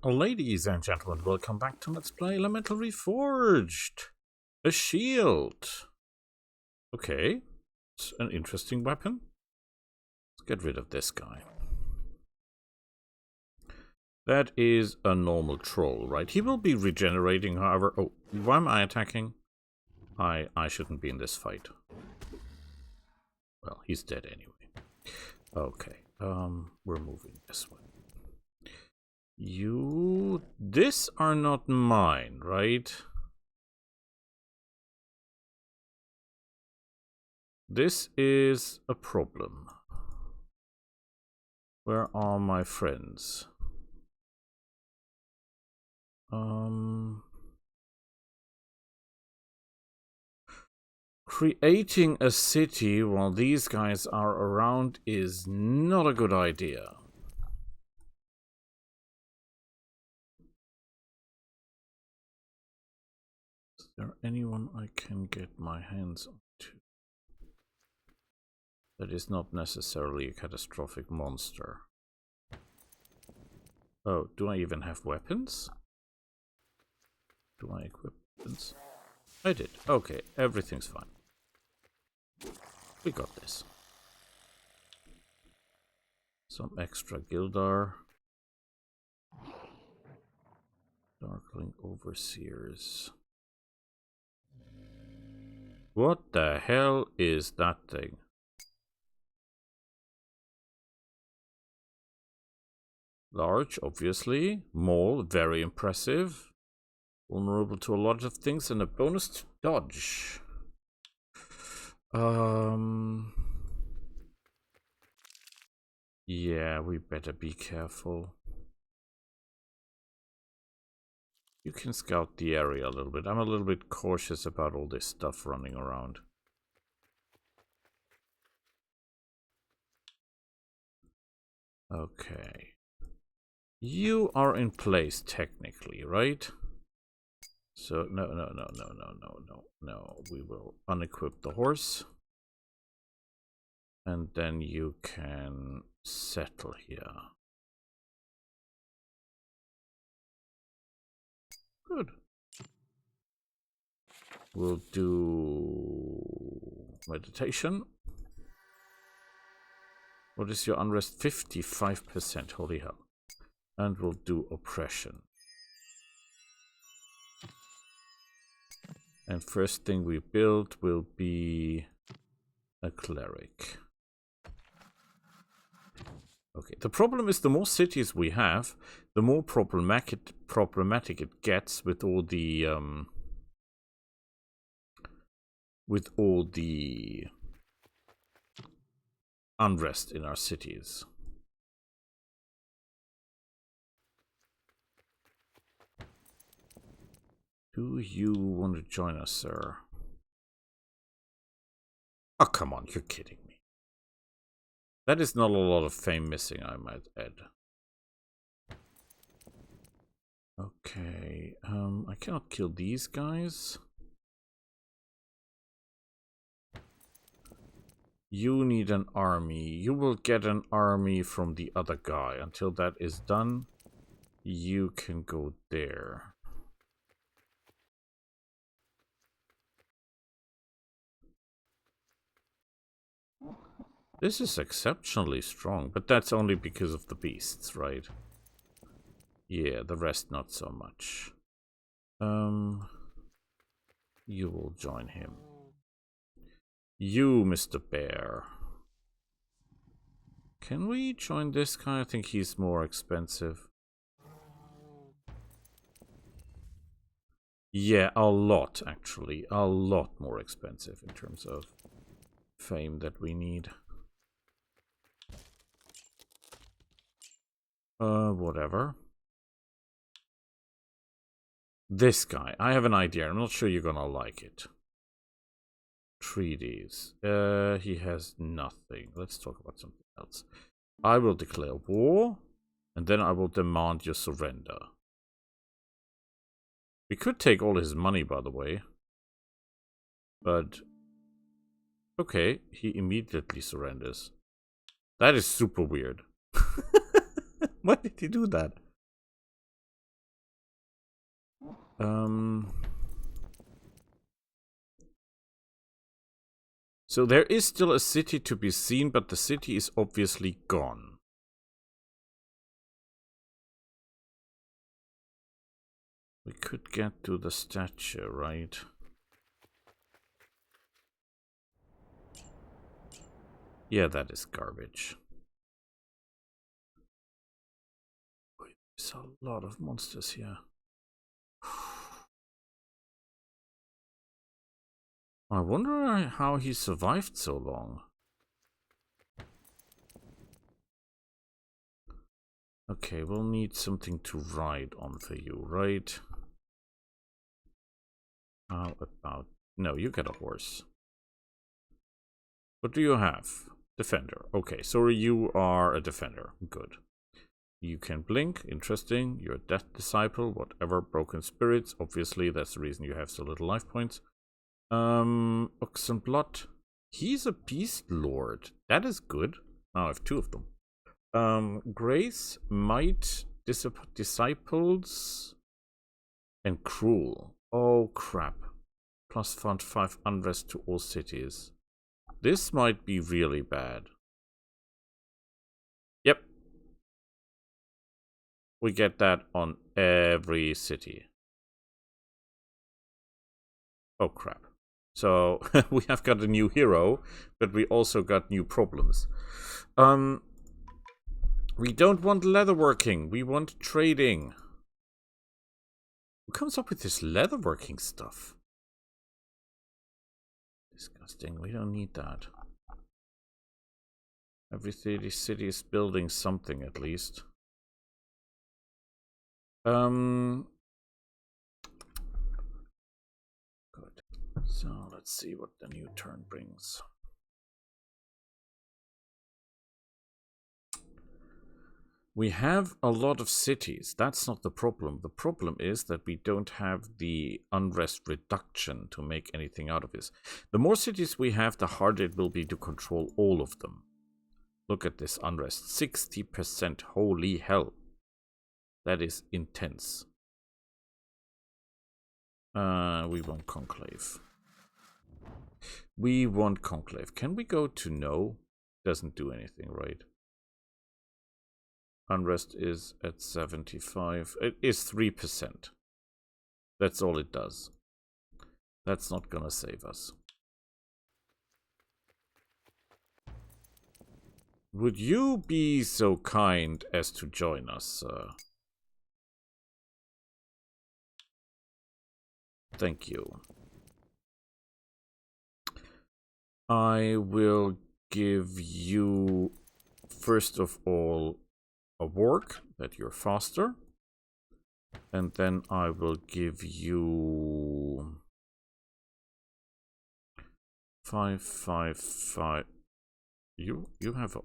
Ladies and gentlemen, welcome back to Let's Play Elemental Reforged. A shield. Okay, it's an interesting weapon. Let's get rid of this guy. That is a normal troll, right? He will be regenerating, however. Oh, why am I attacking? I shouldn't be in this fight. Well, he's dead anyway. Okay, we're moving this way. This are not mine, right? This is a problem. Where are my friends? Creating a city while these guys are around is not a good idea. Is there anyone I can get my hands on to? That is not necessarily a catastrophic monster. Oh, do I even have weapons? Do I equip weapons? I did. Okay, everything's fine. We got this. Some extra Gildar. Darkling Overseers. What the hell is that thing? Large, obviously. Maul, very impressive. Vulnerable to a lot of things, and a bonus to dodge. Yeah, we better be careful. You can scout the area a little bit. I'm a little bit cautious about all this stuff running around. Okay. You are in place technically, right? So no. We will unequip the horse. And then you can settle here. Good. We'll do meditation. What is your unrest? 55%. Holy hell. And we'll do oppression. And first thing we build will be a cleric. Okay, the problem is the more cities we have, the more problematic it gets with all the unrest in our cities. Do you want to join us, sir? Oh, come on, you're kidding me. That is not a lot of fame missing, I might add. Okay, I cannot kill these guys. You need an army. You will get an army from the other guy. Until that is done, you can go there. This is exceptionally strong, but that's only because of the beasts, right? Yeah, the rest not so much. You will join him. You, Mr. Bear. Can we join this guy? I think he's more expensive. Yeah, a lot, actually. A lot more expensive in terms of fame that we need. Whatever. This guy. I have an idea. I'm not sure you're gonna like it. Treaties. He has nothing. Let's talk about something else. I will declare war, and then I will demand your surrender. We could take all his money, by the way. But okay, he immediately surrenders. That is super weird. Why did he do that? So there is still a city to be seen, but the city is obviously gone. We could get to the statue, right? Yeah, that is garbage. There's a lot of monsters here. I wonder how he survived so long. Okay, we'll need something to ride on for you, right? How about... No, you get a horse. What do you have? Defender. Okay, so you are a defender. Good. You can blink. Interesting. You're a death disciple. Whatever. Broken spirits. Obviously, that's the reason you have so little life points. Oxen blood. He's a beast lord. That is good. Now I have 2 of them. Grace, might, disciples, and cruel. Oh crap. Plus 5 unrest to all cities. This might be really bad. Yep. We get that on every city. Oh crap. So we have got a new hero, but we also got new problems. We don't want leatherworking. We want trading. Who comes up with this leatherworking stuff? Disgusting. We don't need that. Every city is building something at least. Good. So let's see what the new turn brings. We have a lot of cities. That's not the problem. The problem is that we don't have the unrest reduction to make anything out of this. The more cities we have, the harder it will be to control all of them. Look at this unrest. 60%. Holy hell. That is intense. We want conclave. We want conclave. Can we go to no? Doesn't do anything, right? Unrest is at 75. It is 3%. That's all it does. That's not gonna save us. Would you be so kind as to join us, sir? Thank you. I will give you, first of all, a work that you're faster. And then I will give you 5, 5, 5. You have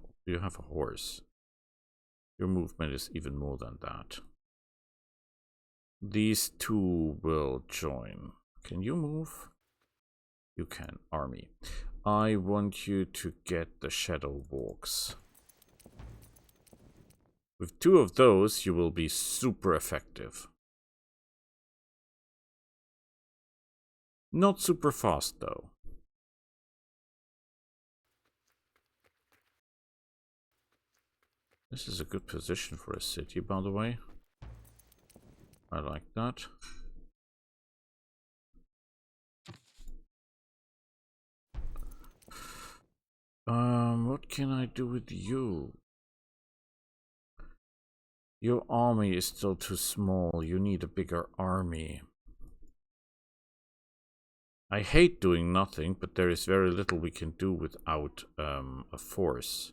a horse. Your movement is even more than that. These 2 will join. Can you move? You can. Army. I want you to get the shadow walks. With 2 of those, you will be super effective. Not super fast, though. This is a good position for a city, by the way. I like that. What can I do with you? Your army is still too small. You need a bigger army. I hate doing nothing, but there is very little we can do without a force.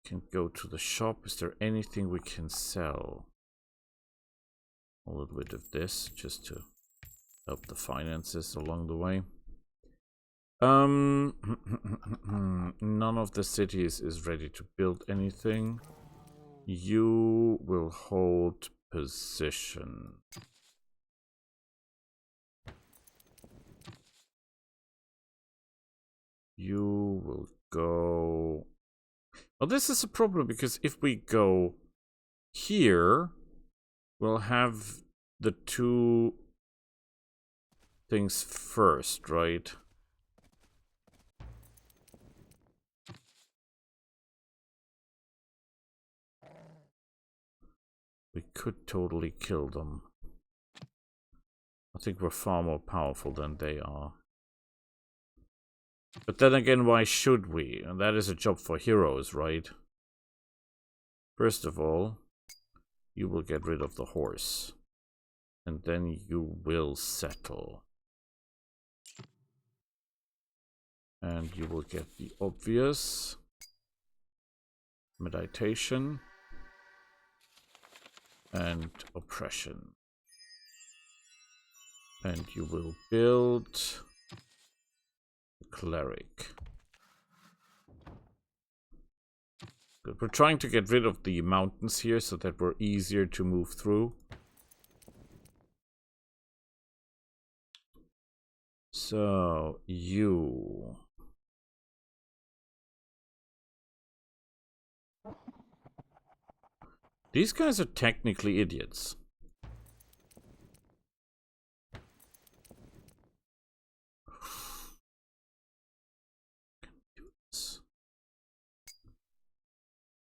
Can go to the shop. Is there anything we can sell? A little bit of this, just to help the finances along the way. None of the cities is ready to build anything. You will hold position. You will go... Well, this is a problem, because if we go here, we'll have the two things first, right? We could totally kill them. I think we're far more powerful than they are. But then again, why should we? And that is a job for heroes, right? First of all, you will get rid of the horse. And then you will settle. And you will get the obvious meditation and oppression. And you will build a cleric. Good. We're trying to get rid of the mountains here so that we're easier to move through. So, you... These guys are technically idiots.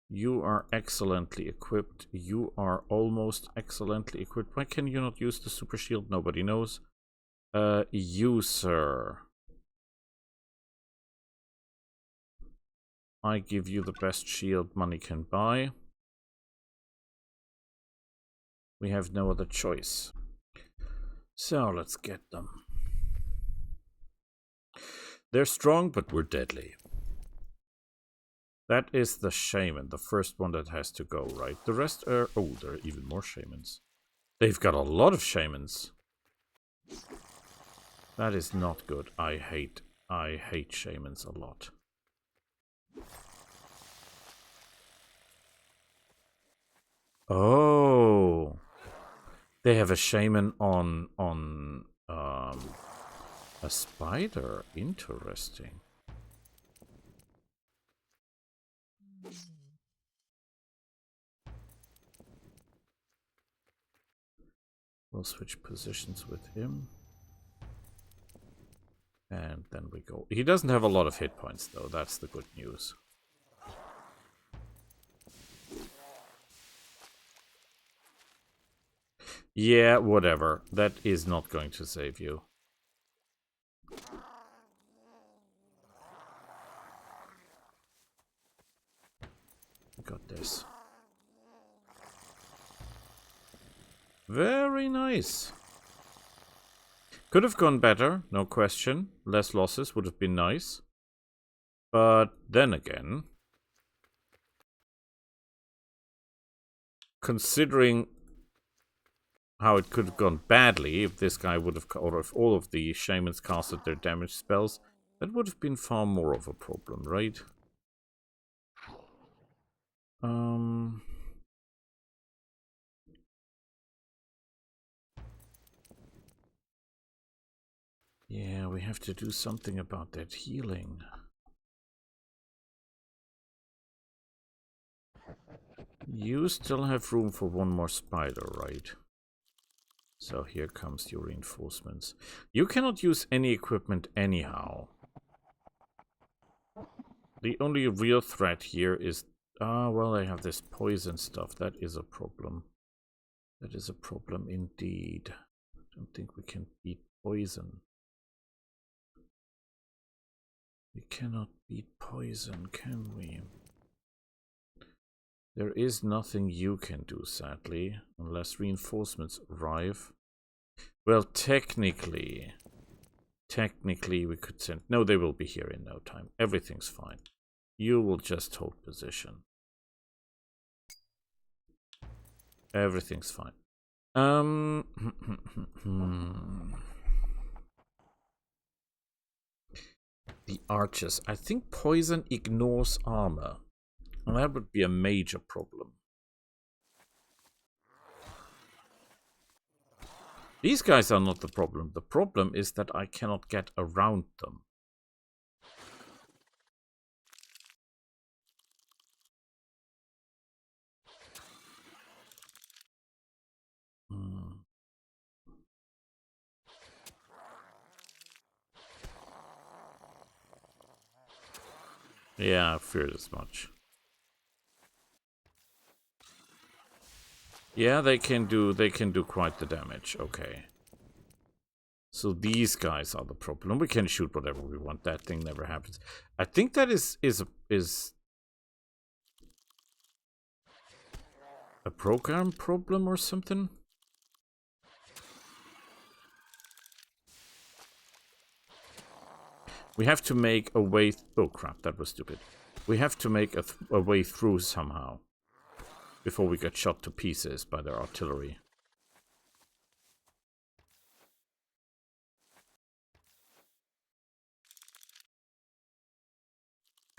You are excellently equipped. You are almost excellently equipped. Why can you not use the super shield? Nobody knows. You, sir. I give you the best shield money can buy. We have no other choice. So, let's get them. They're strong, but we're deadly. That is the shaman, the first one that has to go, right? The rest are... Oh, there are even more shamans. They've got a lot of shamans. That is not good. I hate shamans a lot. Oh. They have a shaman on a spider. Interesting. We'll switch positions with him. And then we go. He doesn't have a lot of hit points, though. That's the good news. Yeah, whatever. That is not going to save you. Got this. Very nice. Could have gone better, no question. Less losses would have been nice. But then again, considering how it could have gone badly if this guy would have, or if all of the shamans casted their damage spells, that would have been far more of a problem, right? Yeah, we have to do something about that healing. You still have room for one more spider, right? So here comes your reinforcements. You cannot use any equipment anyhow. The only real threat here is... Ah, well, I have this poison stuff. That is a problem. That is a problem indeed. I don't think we can beat poison. We cannot beat poison, can we? There is nothing you can do, sadly, unless reinforcements arrive. Well, technically we could send... No, they will be here in no time. Everything's fine. You will just hold position. Everything's fine. The archers. I think poison ignores armor. And that would be a major problem. These guys are not the problem. The problem is that I cannot get around them. Yeah, I feared as much. Yeah, they can do quite the damage. Okay. So these guys are the problem. We can shoot whatever we want. That thing never happens. I think that is a program problem or something. We have to make a way... Oh crap, that was stupid. We have to make a way through somehow. Before we get shot to pieces by their artillery.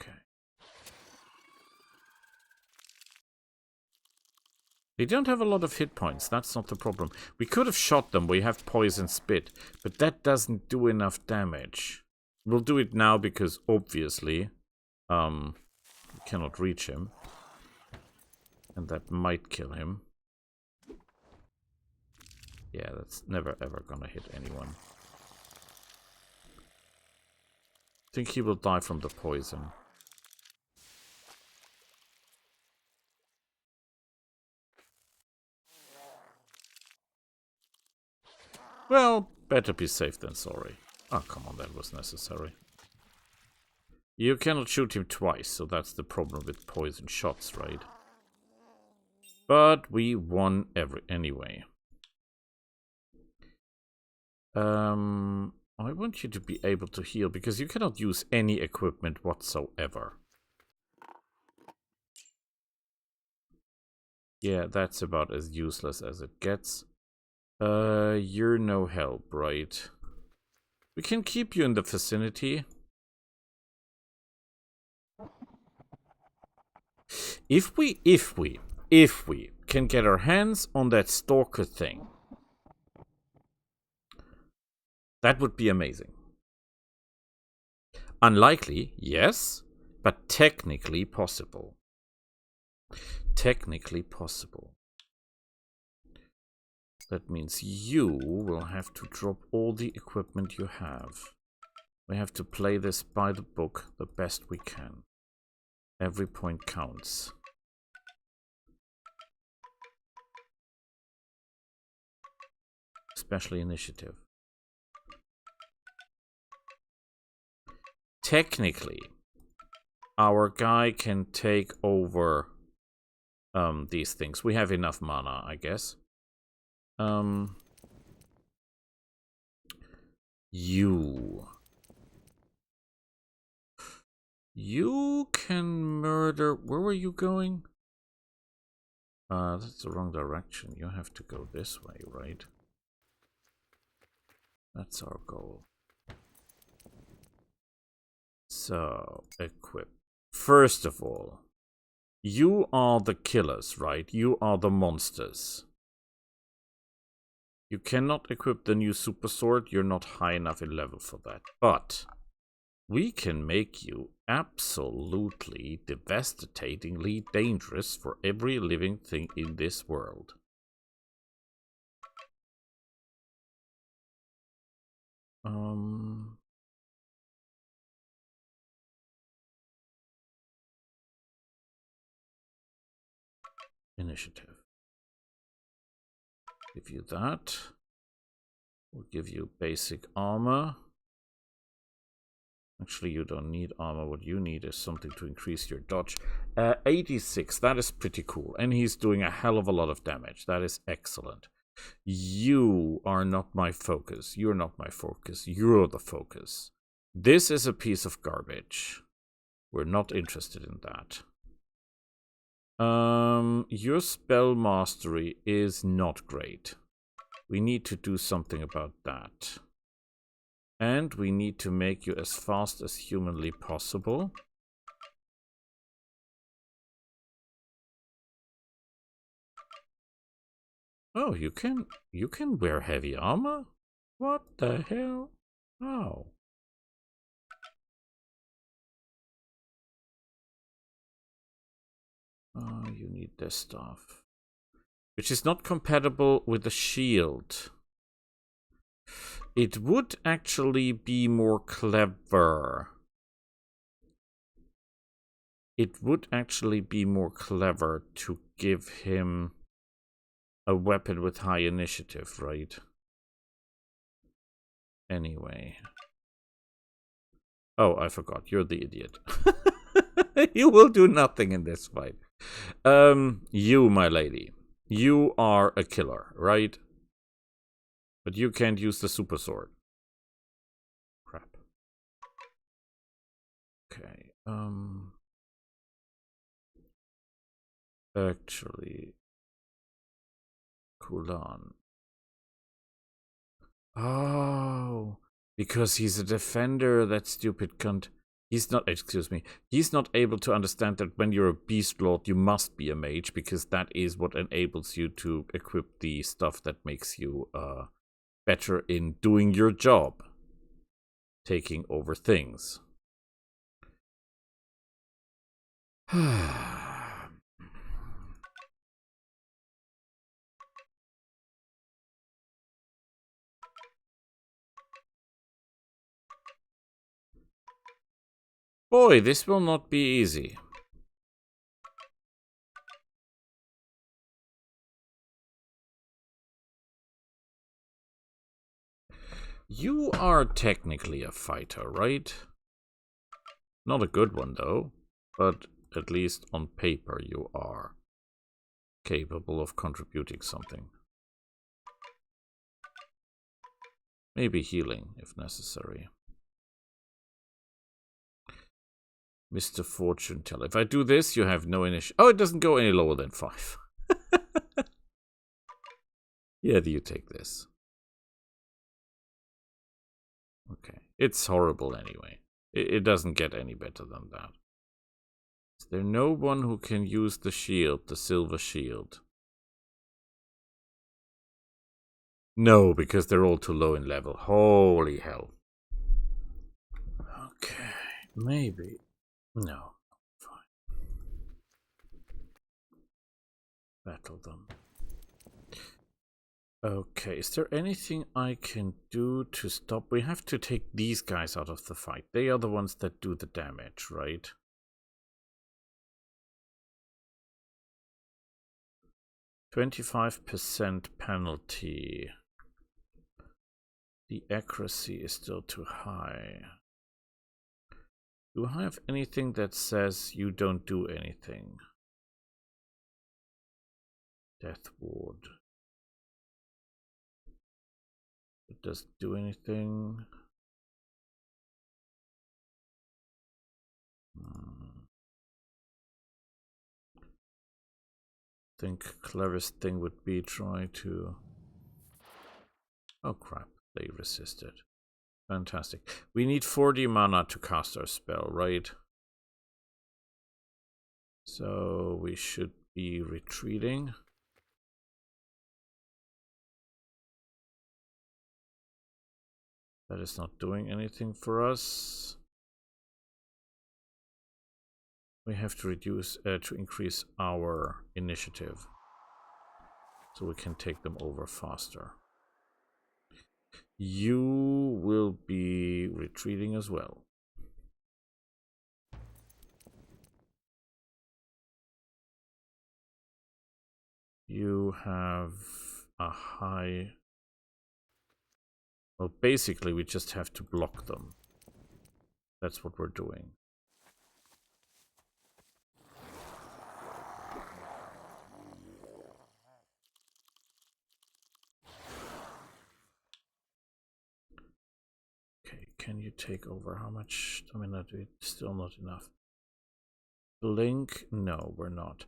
Okay. They don't have a lot of hit points, that's not the problem. We could have shot them, we have poison spit, but that doesn't do enough damage. We'll do it now because obviously we cannot reach him. And that might kill him. Yeah, that's never ever gonna hit anyone. I think he will die from the poison. Well, better be safe than sorry. Oh, come on, that was necessary. You cannot shoot him twice, so that's the problem with poison shots, right? But we won anyway. I want you to be able to heal, because you cannot use any equipment whatsoever. Yeah, that's about as useless as it gets. You're no help, right? We can keep you in the vicinity. If we can get our hands on that stalker thing, that would be amazing. Unlikely, yes, but technically possible. Technically possible. That means you will have to drop all the equipment you have. We have to play this by the book the best we can. Every point counts. Especially initiative. Technically, our guy can take over these things. We have enough mana, I guess. You can murder... Where were you going? That's the wrong direction. You have to go this way, right? That's our goal. So, equip. First of all, you are the killers, right? You are the monsters. You cannot equip the new super sword. You're not high enough in level for that. But we can make you absolutely devastatingly dangerous for every living thing in this world. Initiative. Give you that. We'll give you basic armor. Actually, you don't need armor. What you need is something to increase your dodge. 86, that is pretty cool. And he's doing a hell of a lot of damage. That is excellent. You are not my focus. You're not my focus. You're the focus. This is a piece of garbage. We're not interested in that. Your spell mastery is not great. We need to do something about that. And we need to make you as fast as humanly possible. Oh, you can wear heavy armor? What the hell? Oh. Oh, you need this stuff. Which is not compatible with the shield. It would actually be more clever it would actually be more clever to give him a weapon with high initiative, right? Anyway. Oh, I forgot. You're the idiot. You will do nothing in this fight. You, my lady. You are a killer, right? But you can't use the super sword. Crap. Okay. Actually, Kulan. Oh, because he's a defender, that stupid cunt. He's not, excuse me, he's not able to understand that when you're a beast lord, you must be a mage, because that is what enables you to equip the stuff that makes you better in doing your job. Taking over things. Boy, this will not be easy. You are technically a fighter, right? Not a good one, though. But at least on paper you are capable of contributing something. Maybe healing, if necessary. Mr. Fortune Teller. If I do this, you have no initiative. Oh, it doesn't go any lower than 5. Yeah, do you take this? Okay. It's horrible anyway. It doesn't get any better than that. Is there no one who can use the shield, the silver shield? No, because they're all too low in level. Holy hell. Okay, maybe. No, fine. Battle them. Okay, is there anything I can do to stop? We have to take these guys out of the fight. They are the ones that do the damage, right? 25% penalty. The accuracy is still too high. Do I have anything that says you don't do anything? Death Ward. It doesn't do anything. I think cleverest thing would be try to... Oh crap, they resisted. Fantastic. We need 40 mana to cast our spell, right? So we should be retreating. That is not doing anything for us. We have to reduce to increase our initiative so we can take them over faster. You will be retreating as well. You have a high... Well, basically we just have to block them. That's what we're doing. Okay, can you take over? How much? I mean, it's still not enough. Blink? No, we're not.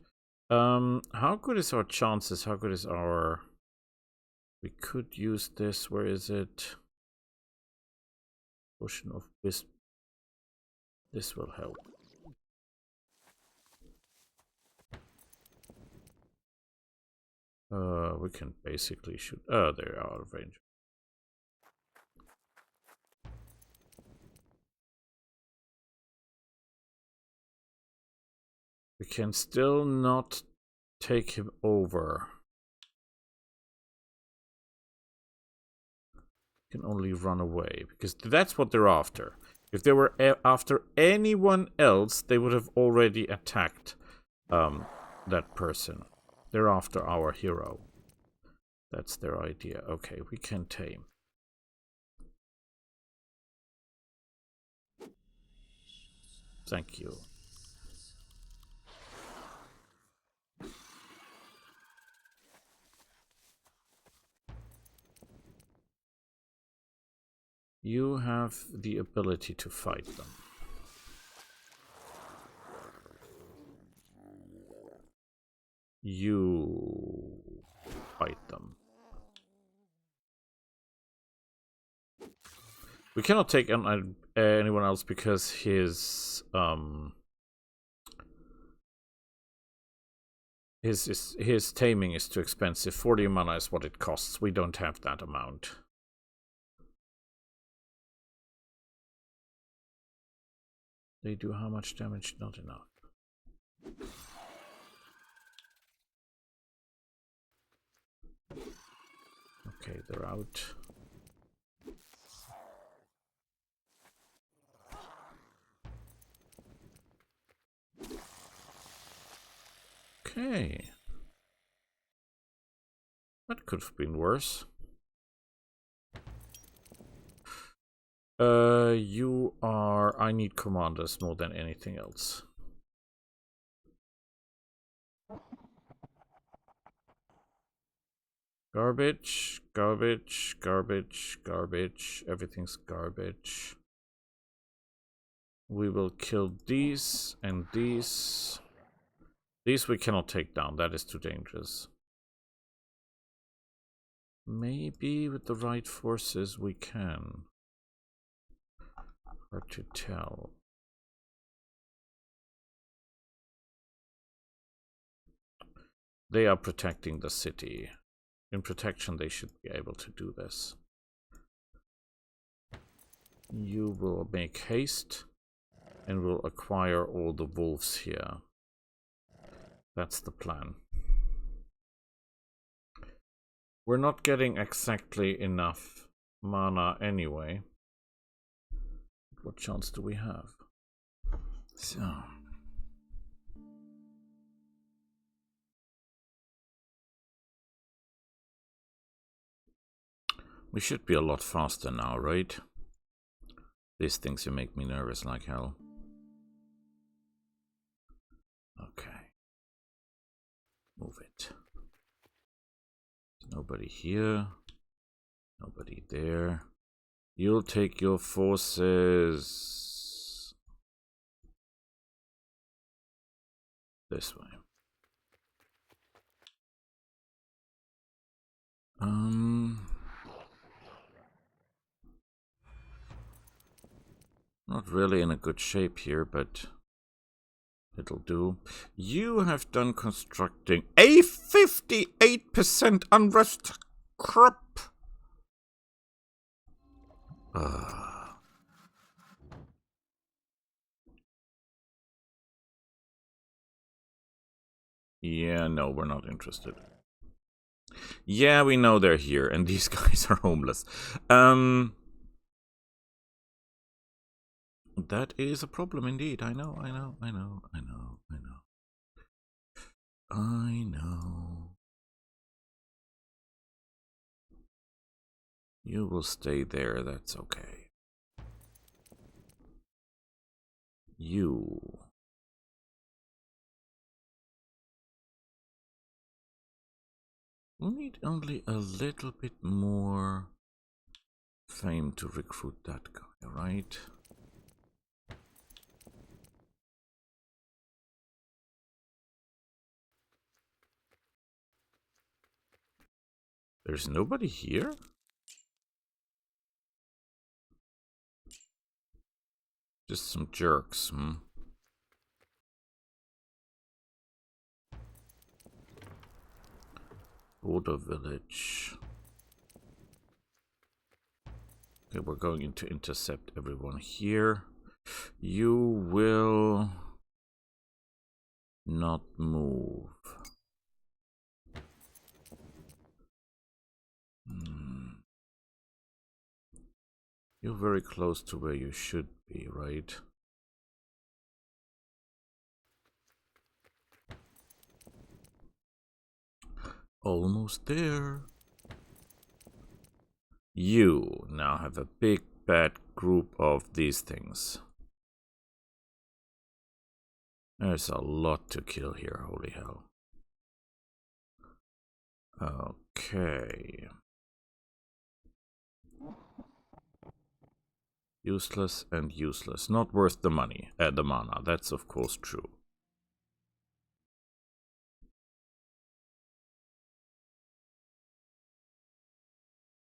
How good is our chances? How good is our... We could use this. Where is it? Potion of Wisp. This will help. We can basically shoot... Oh, they're out of range. We can still not take him over. We can only run away, because that's what they're after. If they were after anyone else, they would have already attacked that person. They're after our hero. That's their idea. Okay, we can tame. Thank you. You have the ability to fight them. You fight them. We cannot take on anyone else because his taming is too expensive. 40 mana is what it costs. We don't have that amount. They do how much damage? Not enough. Okay, they're out. Okay. That could have been worse. You are... I need commanders more than anything else. Garbage, garbage, garbage, garbage. Everything's garbage. We will kill these and these. These we cannot take down. That is too dangerous. Maybe with the right forces we can. Hard to tell. They are protecting the city. In protection, they should be able to do this. You will make haste and will acquire all the wolves here. That's the plan. We're not getting exactly enough mana anyway. What chance do we have? So... we should be a lot faster now, right? These things you make me nervous like hell. Okay. Move it. There's nobody here. Nobody there. You'll take your forces this way. Not really in a good shape here, but it'll do. You have done constructing a 58% unrest crop. Yeah, no, we're not interested. Yeah, we know they're here, and these guys are homeless. That is a problem indeed. I know. You will stay there, that's okay. You... we'll need only a little bit more fame to recruit that guy, right? There's nobody here? Just some jerks, hmm? Border village. Okay, we're going to intercept everyone here. You will not move. You're very close to where you should be, right? Almost there. You now have a big bad group of these things. There's a lot to kill here, holy hell. Okay. Useless and useless. Not worth the money. The mana. That's of course true.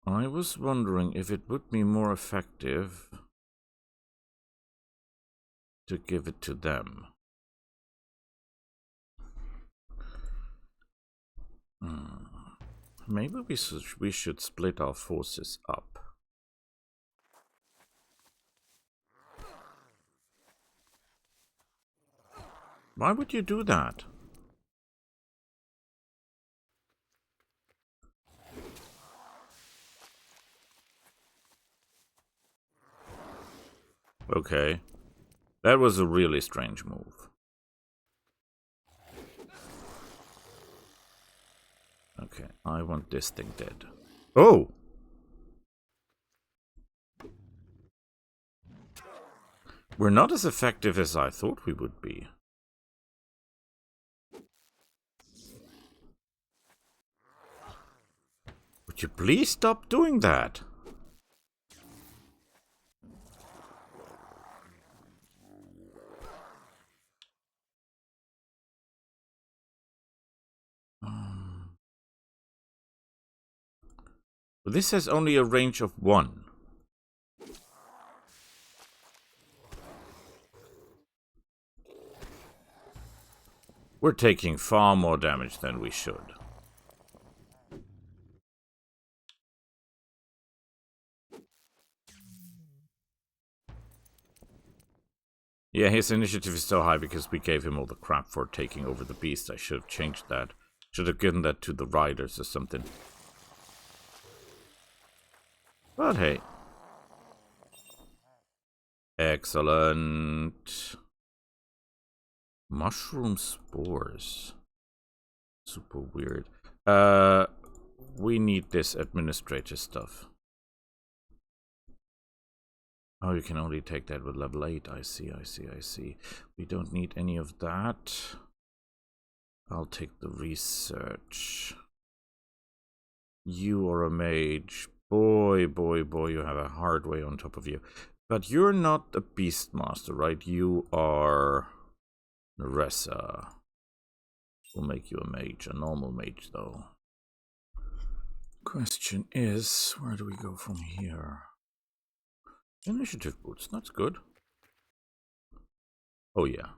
I was wondering if it would be more effective to give it to them. Maybe we should split our forces up. Why would you do that? Okay. That was a really strange move. Okay, I want this thing dead. Oh! We're not as effective as I thought we would be. Would you please stop doing that? This has only a range of 1. We're taking far more damage than we should. Yeah, his initiative is so high because we gave him all the crap for taking over the beast. I should have changed that. Should have given that to the riders or something. But hey. Excellent. Mushroom spores. Super weird. We need this administrator stuff. Oh, you can only take that with level 8. I see. We don't need any of that. I'll take the research. You are a mage. Boy, you have a hard way on top of you. But you're not a beastmaster, right? You are Nerissa. We'll make you a mage, a normal mage, though. Question is, where do we go from here? Initiative boots, that's good. Oh, yeah.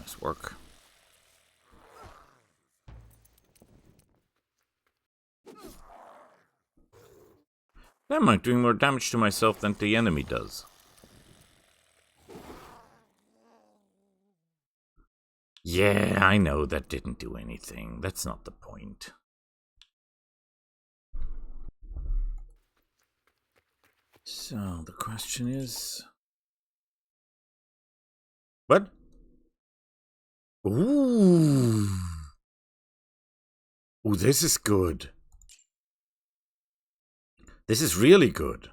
Nice work. Am I doing more damage to myself than the enemy does? Yeah, I know that didn't do anything. That's not the point. So, the question is... What? Ooh. Ooh, this is good. This is really good.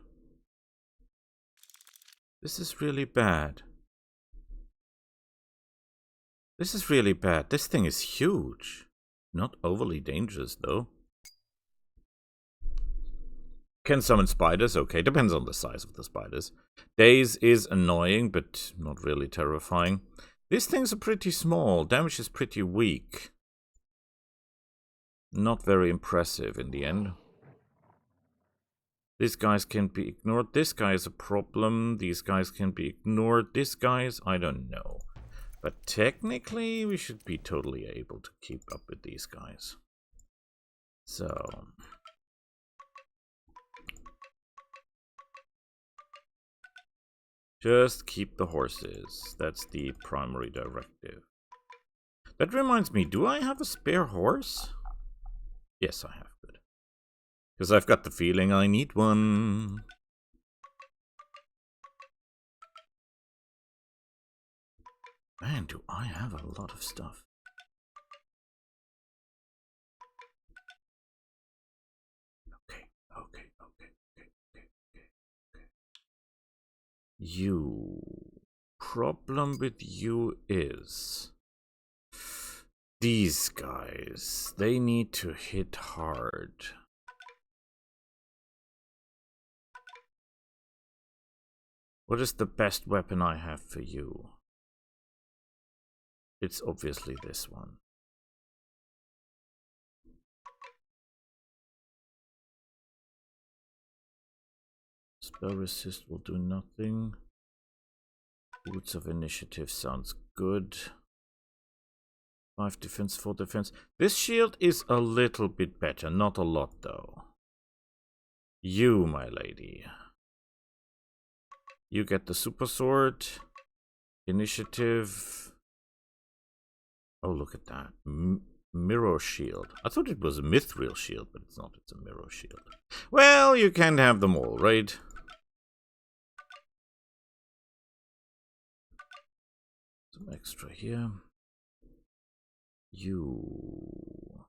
This is really bad. This is really bad. This thing is huge. Not overly dangerous, though. Can summon spiders? Okay, depends on the size of the spiders. Daze is annoying, but not really terrifying. These things are pretty small. Damage is pretty weak. Not very impressive in the end. These guys can be ignored. This guy is a problem. These guys can be ignored. This guy's, I don't know. But technically, we should be totally able to keep up with these guys. So... Just keep the horses. That's the primary directive. That reminds me, do I have a spare horse? Yes, I have. Good. Because I've got the feeling I need one. Man, do I have a lot of stuff. Okay. Problem with you is these guys, they need to hit hard. What is the best weapon I have for you? It's obviously this one. Spell resist will do nothing. Boots of initiative sounds good. 5 defense, 4 defense. This shield is a little bit better, not a lot though. You, my lady. You get the super sword. Initiative. Oh, look at that. Mirror shield. I thought it was a mithril shield, but it's not. It's a mirror shield. Well, you can't have them all, right? Some extra here. You.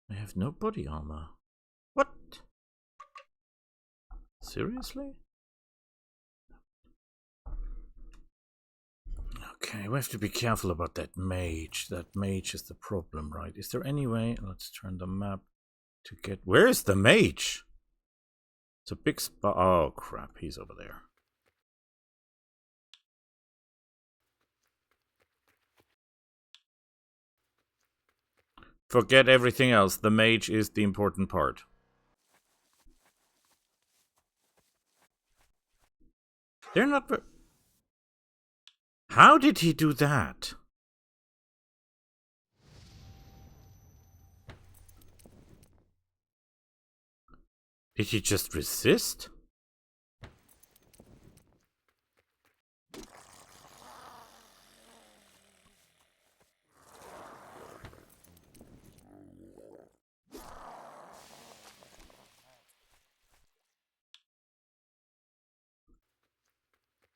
I have no body armor. What? Seriously? Okay, we have to be careful about that mage. That mage is the problem, right? Is there any way? Let's turn the map to get... Where is the mage? It's a big spot. Oh, crap. He's over there. Forget everything else. The mage is the important part. They're not... How did he do that? Did he just resist?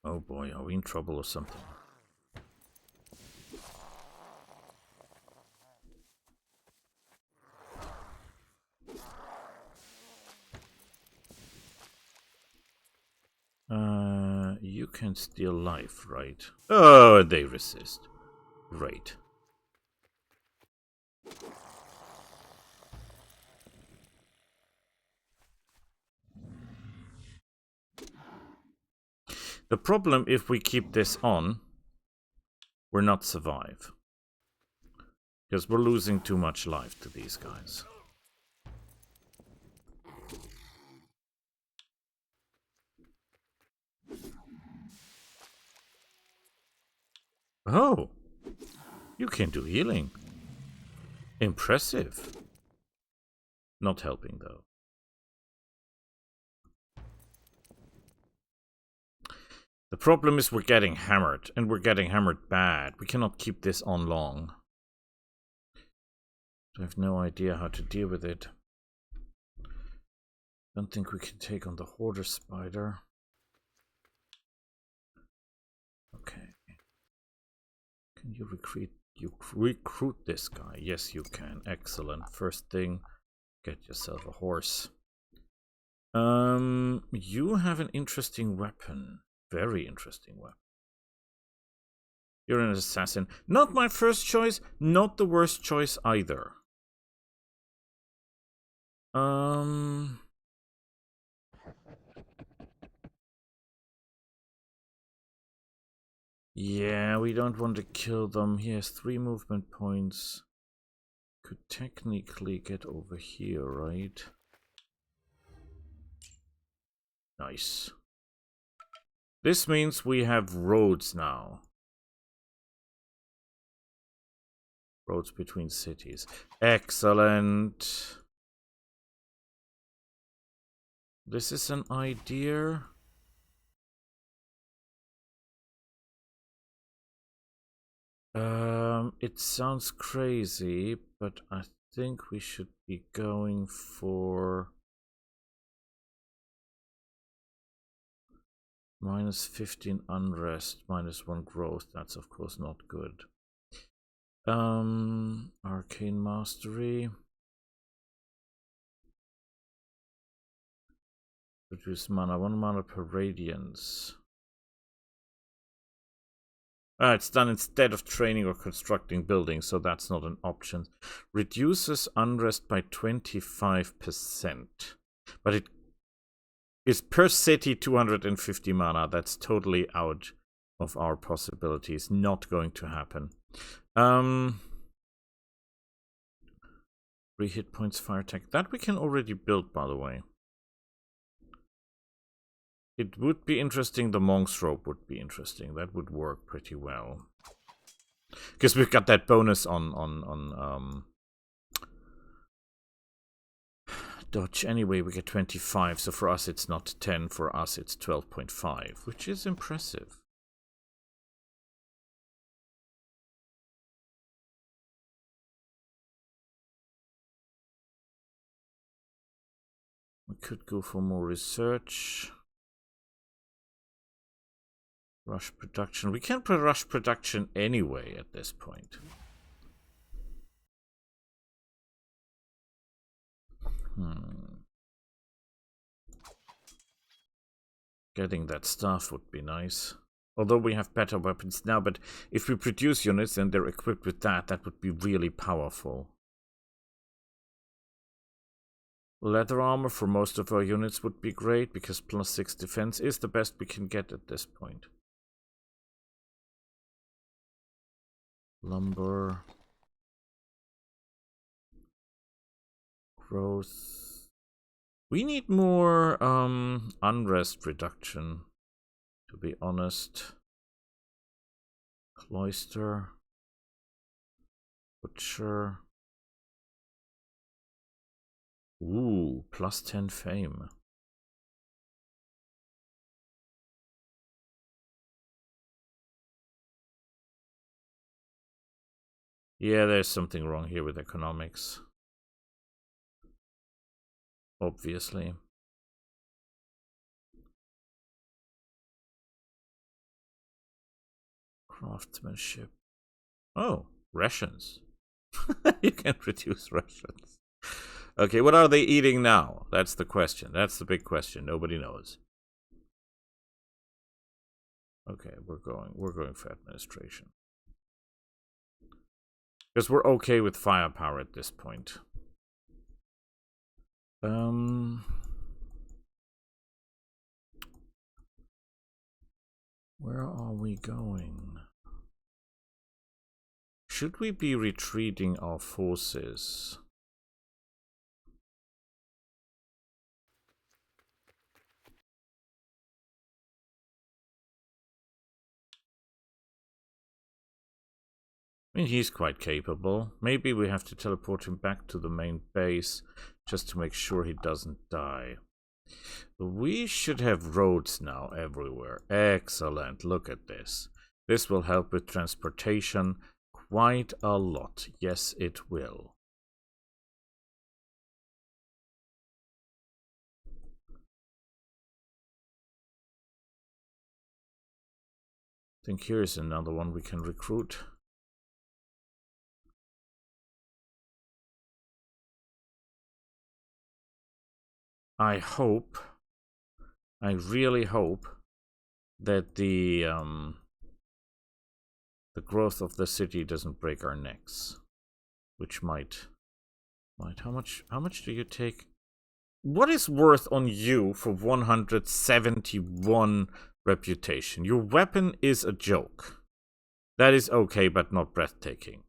Oh boy, are we in trouble or something? You can steal life, right? Oh, they resist. Great. The problem, if we keep this on, we're not survive. Because we're losing too much life to these guys. Oh! You can do healing. Impressive. Not helping, though. The problem is we're getting hammered, and we're getting hammered bad. We cannot keep this on long. I have no idea how to deal with it. Don't think we can take on the hoarder spider. Okay. Can you recruit this guy? Yes, you can. Excellent. First thing, get yourself a horse. You have an interesting weapon. Very interesting weapon. You're an assassin. Not my first choice, not the worst choice either. Yeah, we don't want to kill them. He has 3 movement points. Could technically get over here, right? Nice. This means we have roads now. Roads between cities. Excellent. This is an idea. It sounds crazy, but I think we should be going for -15 unrest, -1 growth. That's of course not good. Arcane Mastery. Reduce mana, 1 mana per radiance. It's done instead of training or constructing buildings, so that's not an option. Reduces unrest by 25%. But it is per city 250 mana. That's totally out of our possibilities. Not going to happen. 3 hit points fire attack. That we can already build, by the way. It would be interesting. The Monk's Robe would be interesting. That would work pretty well. Because we've got that bonus on dodge. Anyway, we get 25. So for us, it's not 10. For us, it's 12.5, which is impressive. We could go for more research. Rush production. We can't put rush production anyway at this point. Getting that stuff would be nice. Although we have better weapons now, but if we produce units and they're equipped with that, that would be really powerful. Leather armor for most of our units would be great, because +6 defense is the best we can get at this point. Lumber. Growth. We need more unrest reduction, to be honest. Cloister. Butcher. Ooh, +10 fame. Yeah, there's something wrong here with economics. Obviously. Craftsmanship. Oh, rations. You can reduce rations. Okay, what are they eating now? That's the question. That's the big question. Nobody knows. Okay, we're going for administration. Because we're okay with firepower at this point. Where are we going? Should we be retreating our forces? I mean, he's quite capable. Maybe we have to teleport him back to the main base just to make sure he doesn't die. We should have roads now everywhere. Excellent. Look at this. This will help with transportation quite a lot. Yes, it will. I think here is another one we can recruit. I really hope that the growth of the city doesn't break our necks, which might. How much do you take? What is worth on you for 171 reputation? Your weapon is a joke. That is okay, but not breathtaking.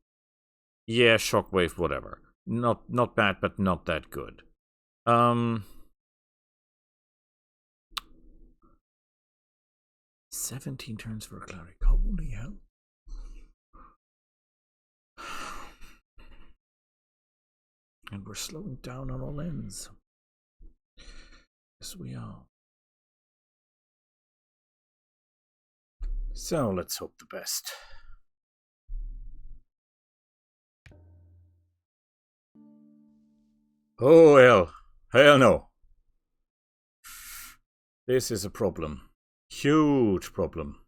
Yeah, shockwave, whatever. Not bad, but not that good. 17 turns for a cleric. Holy hell. And we're slowing down on all ends. Yes, we are. So let's hope the best. Oh, hell. Hell no. This is a problem. Huge problem.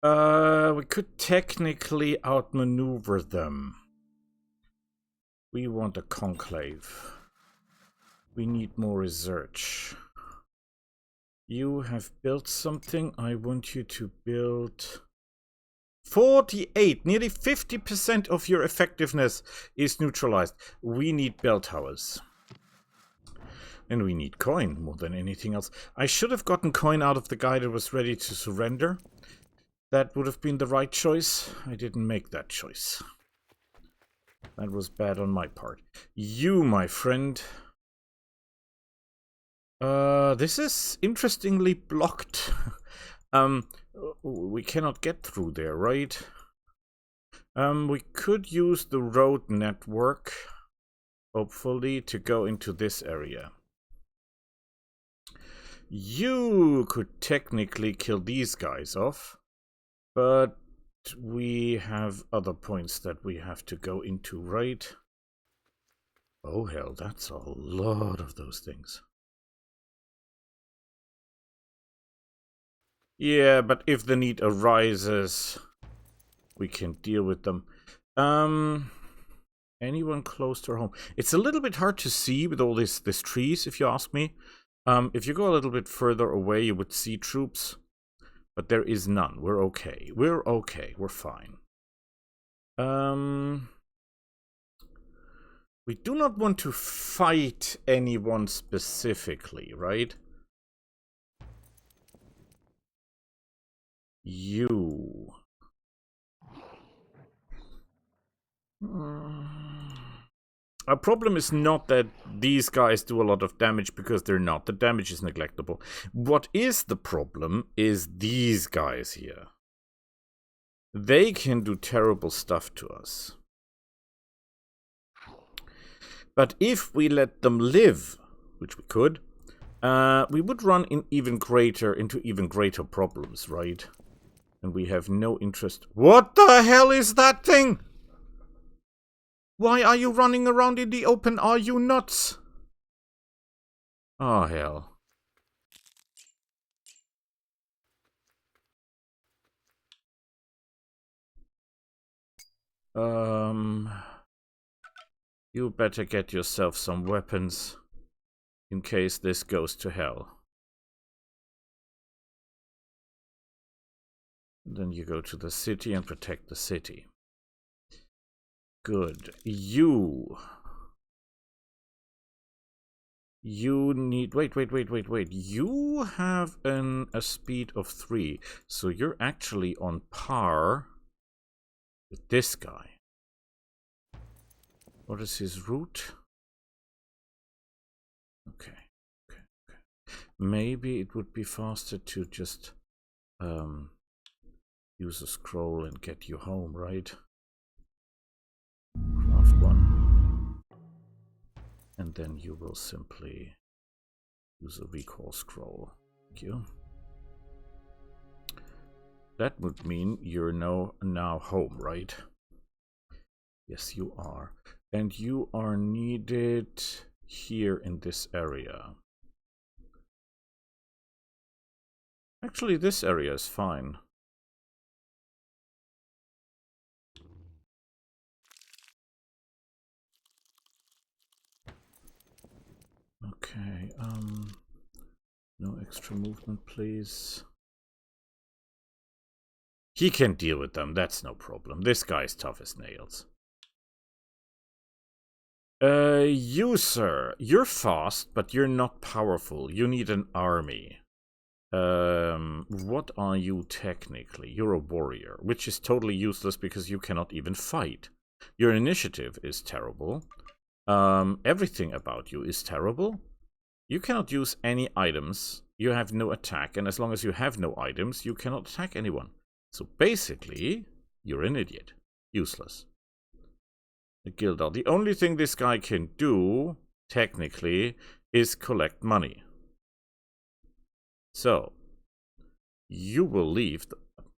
We could technically outmaneuver them. We want a conclave. We need more research. You have built something. I want you to build 48. Nearly 50% of your effectiveness is neutralized. We need bell towers. And we need coin more than anything else. I should have gotten coin out of the guy that was ready to surrender. That would have been the right choice. I didn't make that choice. That was bad on my part. You, my friend. This is interestingly blocked. We cannot get through there, right? We could use the road network, hopefully, to go into this area. You could technically kill these guys off, but we have other points that we have to go into, right? Oh hell, that's a lot of those things. Yeah, but if the need arises, we can deal with them. Anyone close to our home? It's a little bit hard to see with all this trees, if you ask me. If you go a little bit further away, you would see troops. But there is none. We're okay. We're okay. We're fine. We do not want to fight anyone specifically, right? You. Our problem is not that these guys do a lot of damage, because they're not. The damage is neglectable. What is the problem is these guys here. They can do terrible stuff to us. But if we let them live, which we could, we would run into even greater problems, right? And we have no interest. What the hell is that thing? Why are you running around in the open? Are you nuts? Oh, hell. You better get yourself some weapons in case this goes to hell. Then you go to the city and protect the city. Good. You need... Wait. You have a speed of 3. So you're actually on par with this guy. What is his route? Okay. Maybe it would be faster to just use a scroll and get you home, right? Craft one. And then you will simply use a recall scroll. Thank you. That would mean you're now home, right? Yes, you are. And you are needed here in this area. Actually, this area is fine. Okay, no extra movement, please. He can deal with them, that's no problem. This guy's tough as nails. You, sir, you're fast, but you're not powerful. You need an army. What are you technically? You're a warrior, which is totally useless because you cannot even fight. Your initiative is terrible. Everything about you is terrible. You cannot use any items. You have no attack, and as long as you have no items, you cannot attack anyone. So basically, you're an idiot. Useless. A guildhall. The only thing this guy can do, technically, is collect money. So, you will leave.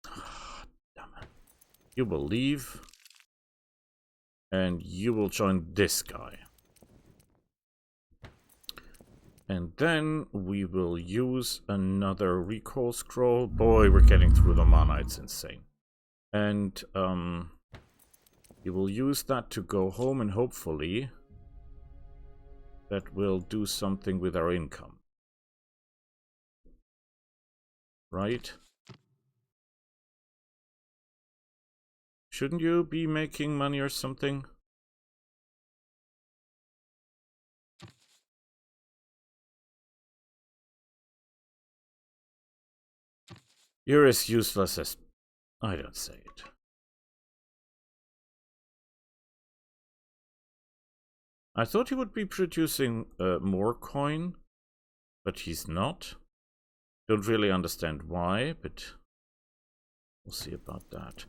Damn it. You will leave. And you will join this guy. And then we will use another recall scroll. Boy, we're getting through the mana. It's insane. And you will use that to go home, and hopefully that will do something with our income. Right? Shouldn't you be making money or something? You're as useless as... I don't say it. I thought he would be producing more coin, but he's not. Don't really understand why, but we'll see about that.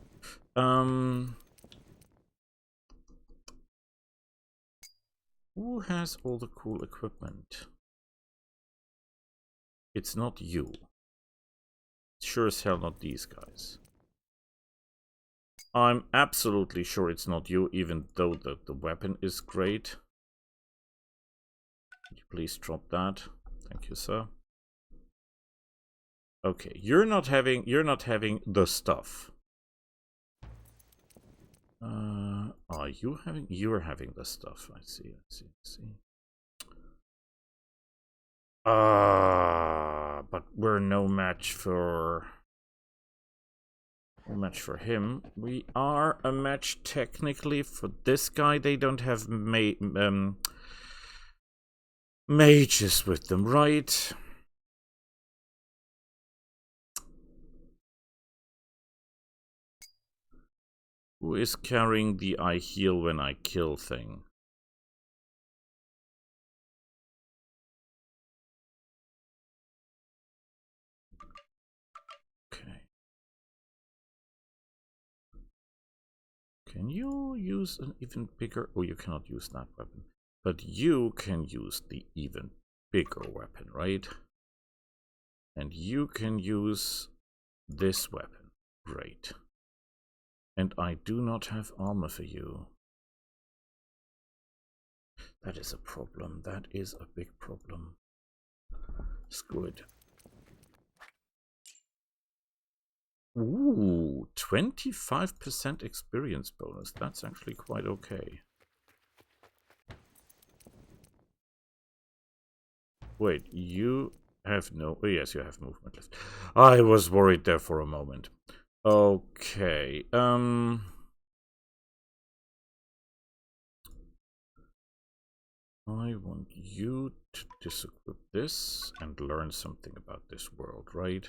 Who has all the cool equipment? It's not you. Sure as hell not these guys. I'm absolutely sure it's not you, even though the weapon is great. Could you please drop that? Thank you, sir. Okay, you're not having the stuff. Are you having? You're having the stuff. I see. But we're no match for him. We are a match technically for this guy. They don't have mages with them, right? Who is carrying the I heal when I kill thing? Okay. Can you use an even bigger... Oh, you cannot use that weapon. But you can use the even bigger weapon, right? And you can use this weapon. Great. And I do not have armor for you. That is a problem. That is a big problem. Screw it. Ooh, 25% experience bonus. That's actually quite okay. Wait, you have no... Oh, yes, you have movement left. I was worried there for a moment. Okay, I want you to disequip this and learn something about this world, right?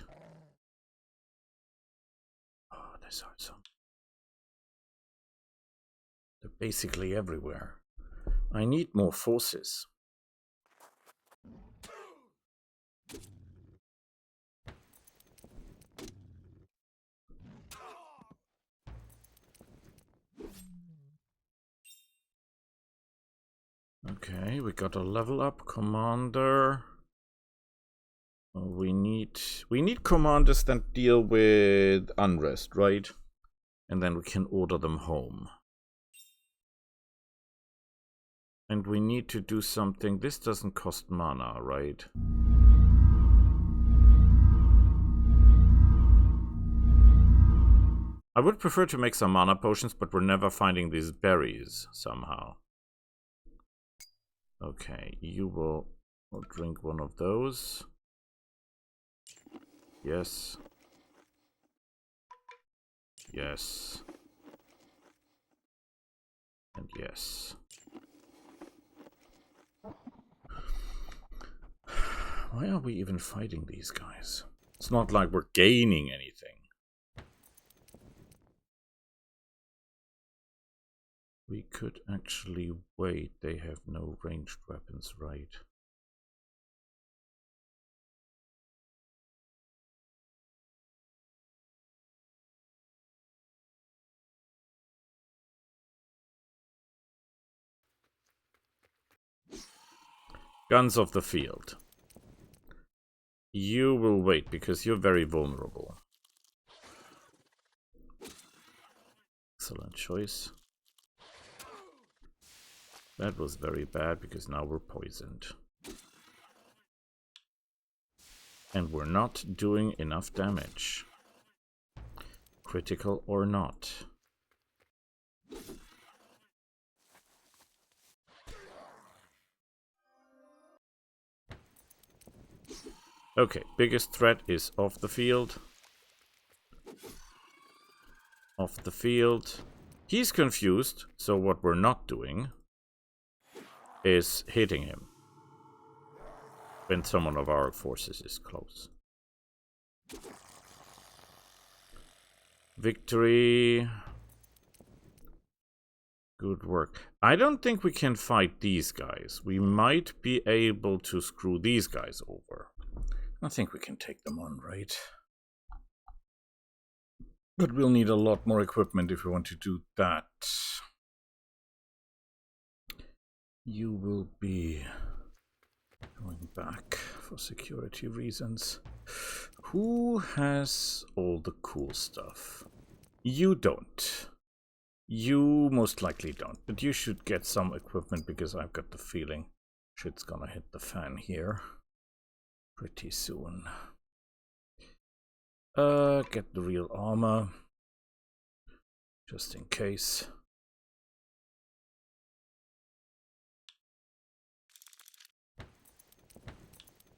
Oh, these are some... They're basically everywhere. I need more forces. Okay, we got a level up commander. We need commanders that deal with unrest, right? And then we can order them home. And we need to do something. This doesn't cost mana, right? I would prefer to make some mana potions, but we're never finding these berries somehow. Okay, you will drink one of those. Yes. Yes. And yes. Why are we even fighting these guys? It's not like we're gaining anything. We could actually wait. They have no ranged weapons, right? Guns of the field. You will wait, because you're very vulnerable. Excellent choice. That was very bad, because now we're poisoned. And we're not doing enough damage. Critical or not. Okay, biggest threat is off the field. Off the field. He's confused, so what we're not doing is hitting him when someone of our forces is close. Victory. Good work. I don't think we can fight these guys. We might be able to screw these guys over. I think we can take them on, right? But we'll need a lot more equipment if we want to do that. You will be going back for security reasons. Who has all the cool stuff? You don't. You most likely don't, but you should get some equipment, because I've got the feeling shit's gonna hit the fan here pretty soon. Get the real armor, just in case.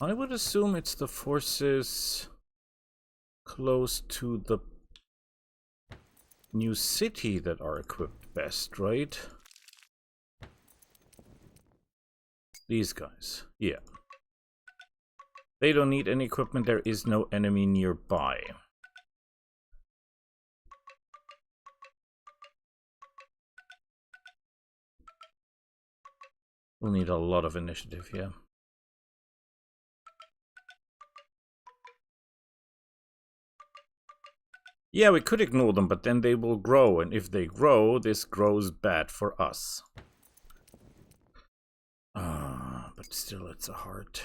I would assume it's the forces close to the new city that are equipped best, right? These guys, yeah. They don't need any equipment, there is no enemy nearby. We'll need a lot of initiative here. Yeah, we could ignore them, but then they will grow, and if they grow, this grows bad for us. But still, it's a hard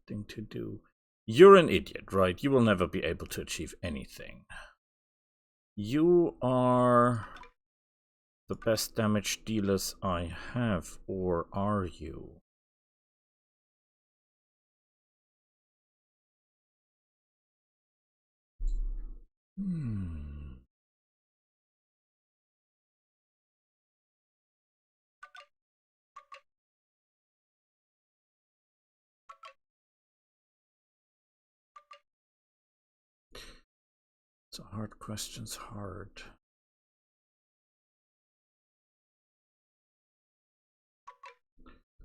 thing to do. You're an idiot, right? You will never be able to achieve anything. You are the best damage dealers I have, or are you? It's a hard question's hard.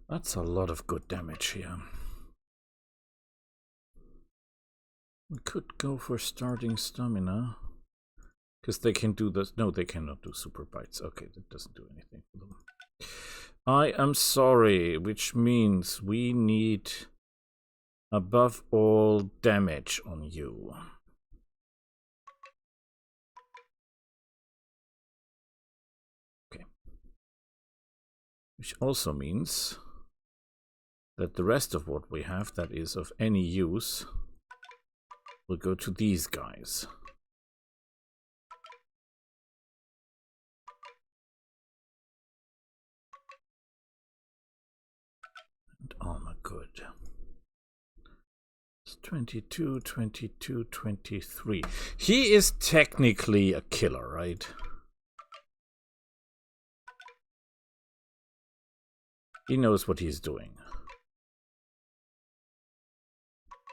That's a lot of good damage here. We could go for starting stamina, because they can do this. No, they cannot do super bites. Okay, that doesn't do anything for them. I am sorry, which means we need above all damage on you. Okay. Which also means that the rest of what we have that is of any use will go to these guys. And armor, good. It's 22, 22, 23. He is technically a killer, right? He knows what he's doing.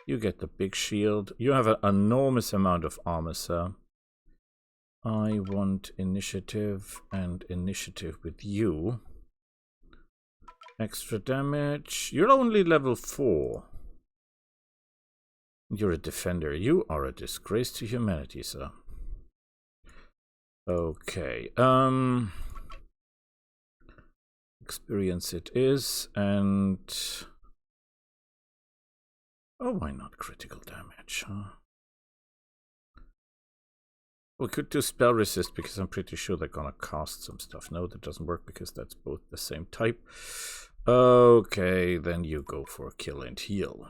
You get the big shield. You have an enormous amount of armor, sir. I want initiative and initiative with you. Extra damage. You're only level 4. You're a defender. You are a disgrace to humanity, sir. Okay. Experience it is, and... oh, why not critical damage, huh? We could do spell resist, because I'm pretty sure they're gonna cast some stuff. No, that doesn't work, because that's both the same type. Okay, then you go for kill and heal.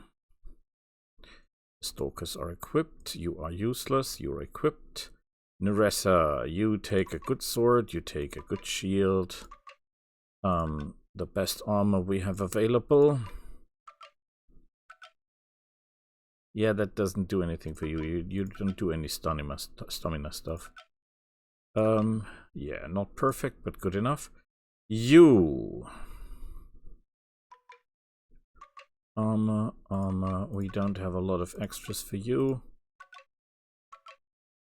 Stalkers are equipped. You are useless. You're equipped. Nerissa, you take a good sword. You take a good shield. The best armor we have available. Yeah, that doesn't do anything for you. You don't do any stamina stuff. Yeah, not perfect, but good enough. You. Armor. We don't have a lot of extras for you.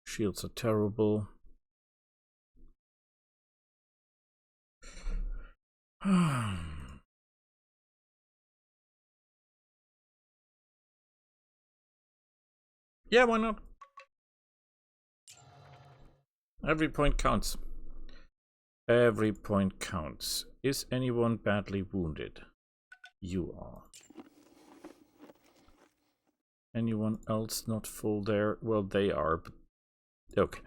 Shields are terrible. Yeah, why not? Every point counts. Every point counts. Is anyone badly wounded? You are. Anyone else not full there? Well, they are, but okay.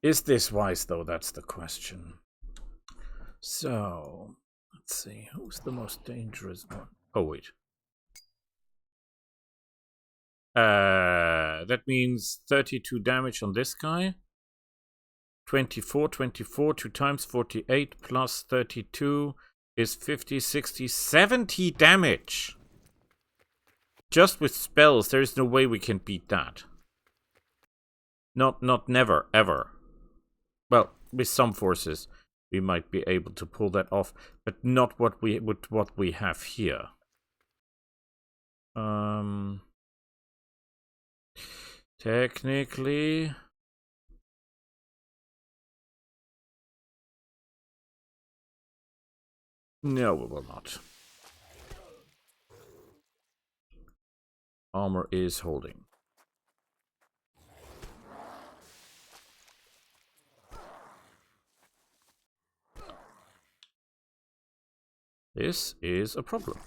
Is this wise, though? That's the question. So, let's see. Who's the most dangerous one? Oh, wait. That means 32 damage on this guy. 24, 2 times 48 plus 32 is 50, 60, 70 damage. Just with spells, there is no way we can beat that. Not never, ever. Well, with some forces, we might be able to pull that off, but not what we have here. Technically, no, we will not. Armor is holding. This is a problem.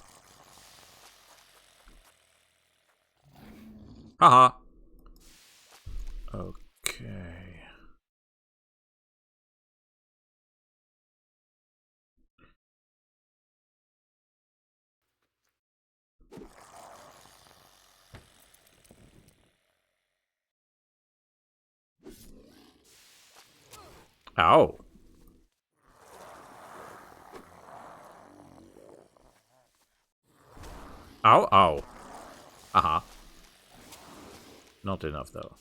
Haha. Okay. Ow. Ow, ow. Aha. Not enough, though.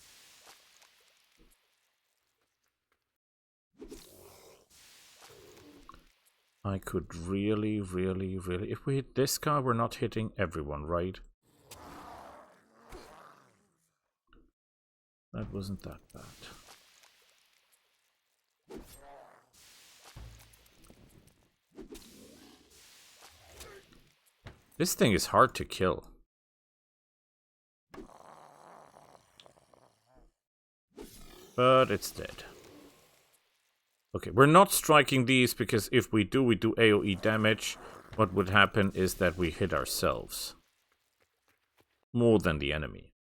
I could really... If we hit this guy, we're not hitting everyone, right? That wasn't that bad. This thing is hard to kill. But it's dead. Okay, we're not striking these because if we do AoE damage. What would happen is that we hit ourselves. More than the enemy.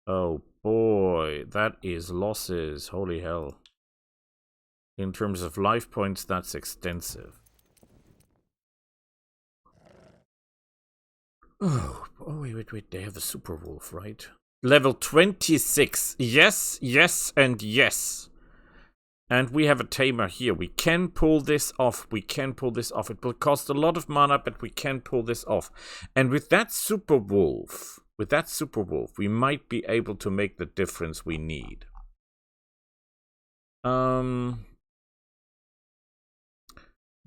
Oh boy, that is losses. Holy hell. In terms of life points, that's extensive. Oh, wait. They have a super wolf, right? Level 26. Yes, and yes. And we have a tamer here. We can pull this off. It will cost a lot of mana, but we can pull this off. And with that super wolf, we might be able to make the difference we need.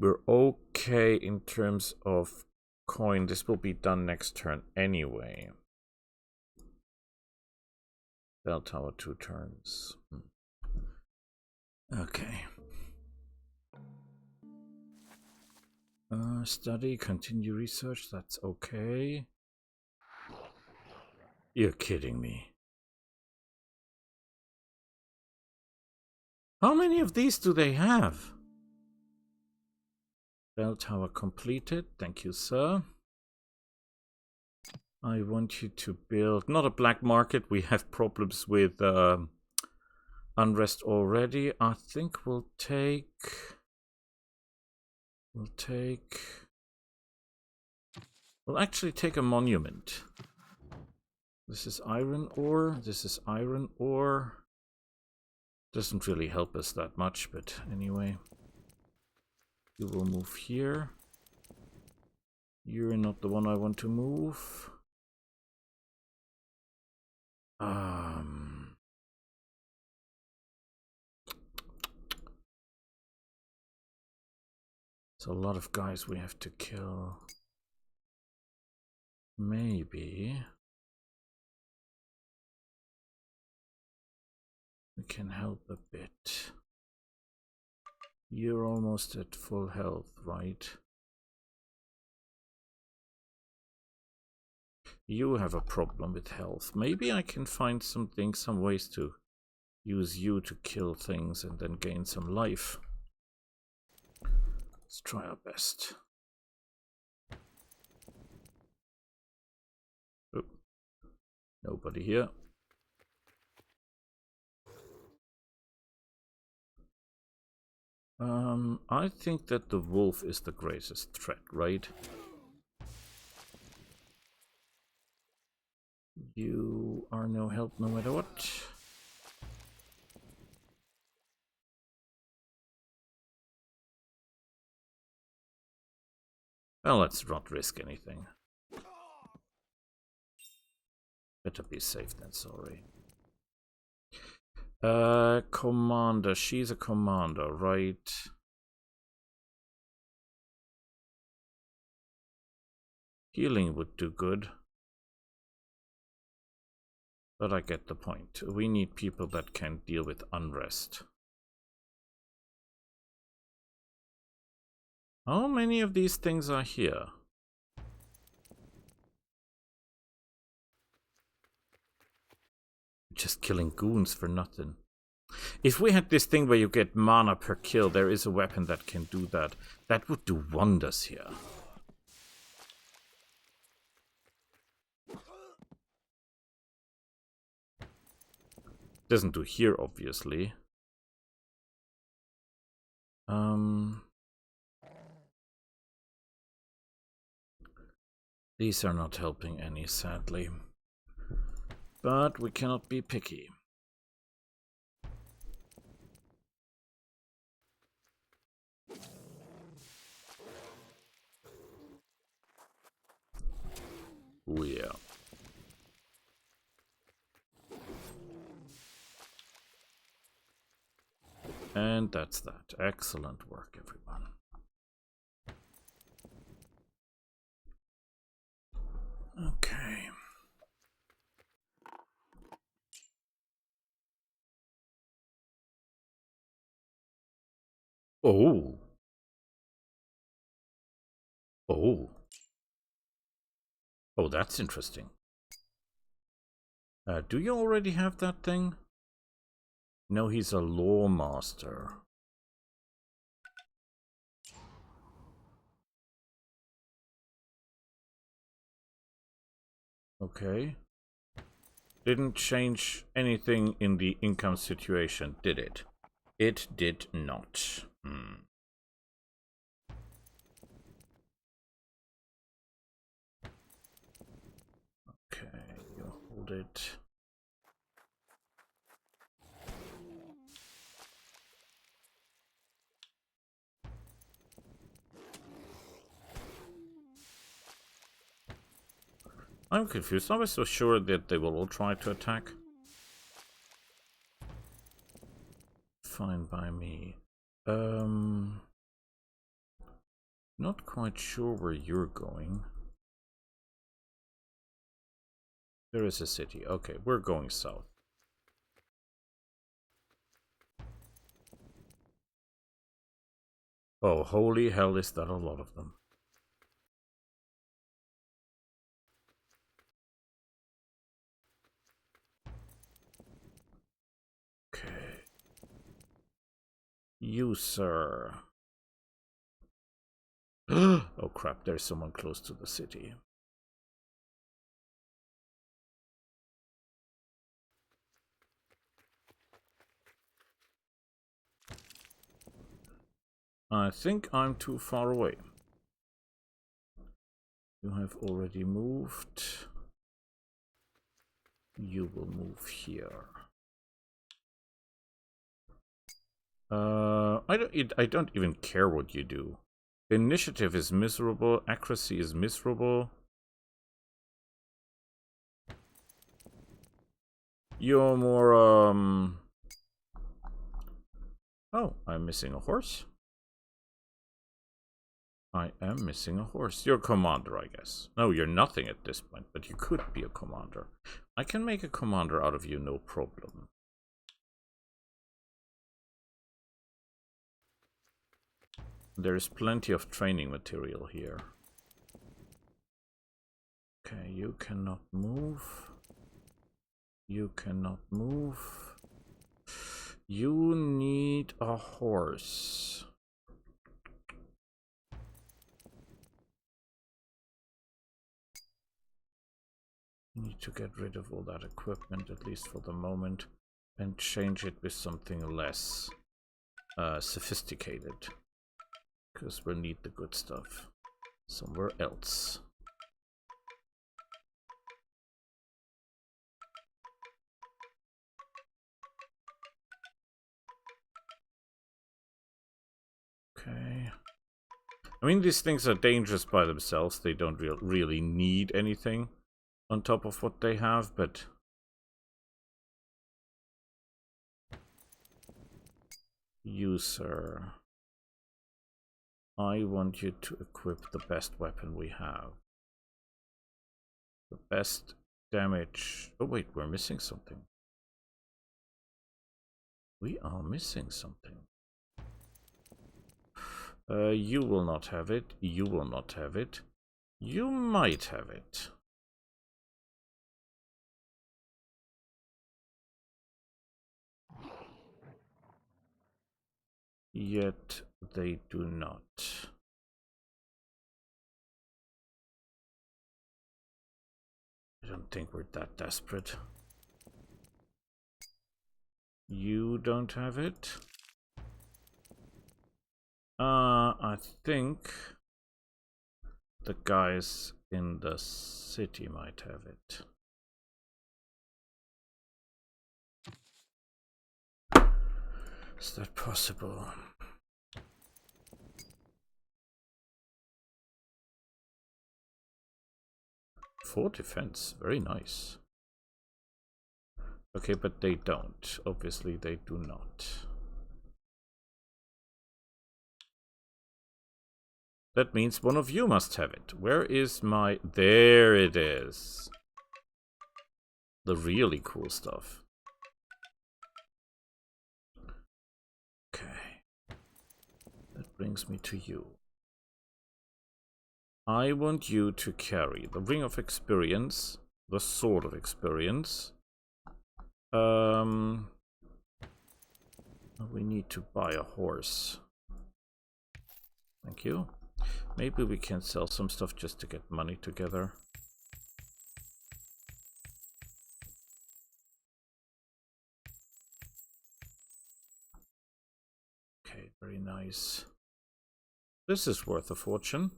We're okay in terms of coin. This will be done next turn anyway. Bell tower 2 turns. Okay. Study, continue research, that's okay. You're kidding me. How many of these do they have? Bell tower completed. Thank you, sir. I want you to build... Not a black market. We have problems with unrest already. I think we'll take we'll actually take a monument. This is iron ore. This is iron ore. Doesn't really help us that much, but anyway. You will move here. You're not the one I want to move. It's a lot of guys we have to kill. Maybe we can help a bit. You're almost at full health, right? You have a problem with health. Maybe I can find some ways to use you to kill things and then gain some life. Let's try our best. Oh, nobody here. I think that the wolf is the greatest threat, right? You are no help no matter what. Well, let's not risk anything. Better be safe than sorry. Commander. She's a commander, right? Healing would do good. But I get the point. We need people that can deal with unrest. How many of these things are here? Just killing goons for nothing. If we had this thing where you get mana per kill, there is a weapon that can do that. That would do wonders here. Doesn't do here, obviously. These are not helping any, sadly. But we cannot be picky. Oh yeah. And that's that. Excellent work, everyone. Okay. Oh. Oh. Oh, that's interesting. Do you already have that thing? No, he's a lawmaster. Okay. Didn't change anything in the income situation, did it? It did not. Okay, you hold it. I'm confused. I was so sure that they will all try to attack. Fine by me. Not quite sure where you're going. There is a city. Okay, we're going south. Oh, holy hell, is that a lot of them. Okay. You, sir. Oh crap, there's someone close to the city. I think I'm too far away. You have already moved. You will move here. I don't even care what you do. Initiative is miserable. Accuracy is miserable. You're more Oh, I'm missing a horse. I am missing a horse. You're a commander, I guess. No, you're nothing at this point, but you could be a commander. I can make a commander out of you, no problem. There is plenty of training material here. Okay, you cannot move. You cannot move. You need a horse. Need to get rid of all that equipment, at least for the moment, and change it with something less sophisticated. Because we'll need the good stuff somewhere else. Okay. I mean, these things are dangerous by themselves. They don't really need anything on top of what they have, but... You, sir. I want you to equip the best weapon we have. The best damage... Oh wait, we're missing something. We are missing something. You will not have it. You will not have it. You might have it. Yet they do not. I don't think we're that desperate. You don't have it. I think the guys in the city might have it. Is that possible? For defense, very nice. Okay, but they don't. Obviously, they do not. That means one of you must have it. Where is my... There it is. The really cool stuff. Okay. That brings me to you. I want you to carry the Ring of Experience, the Sword of Experience. We need to buy a horse. Thank you. Maybe we can sell some stuff just to get money together. Okay, very nice. This is worth a fortune.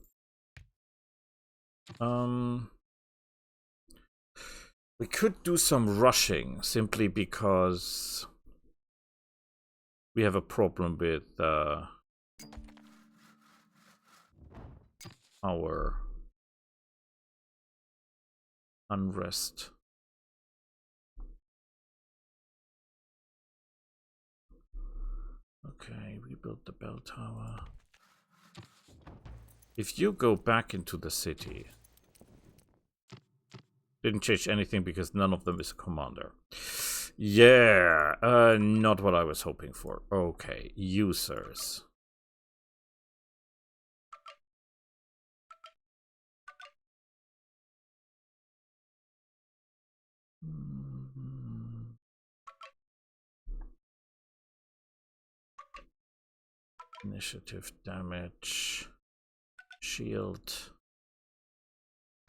We could do some rushing simply because we have a problem with our unrest. Okay, rebuild the bell tower. If you go back into the city... Didn't change anything because none of them is a commander. Yeah, not what I was hoping for. Okay, users. Initiative damage. Shield.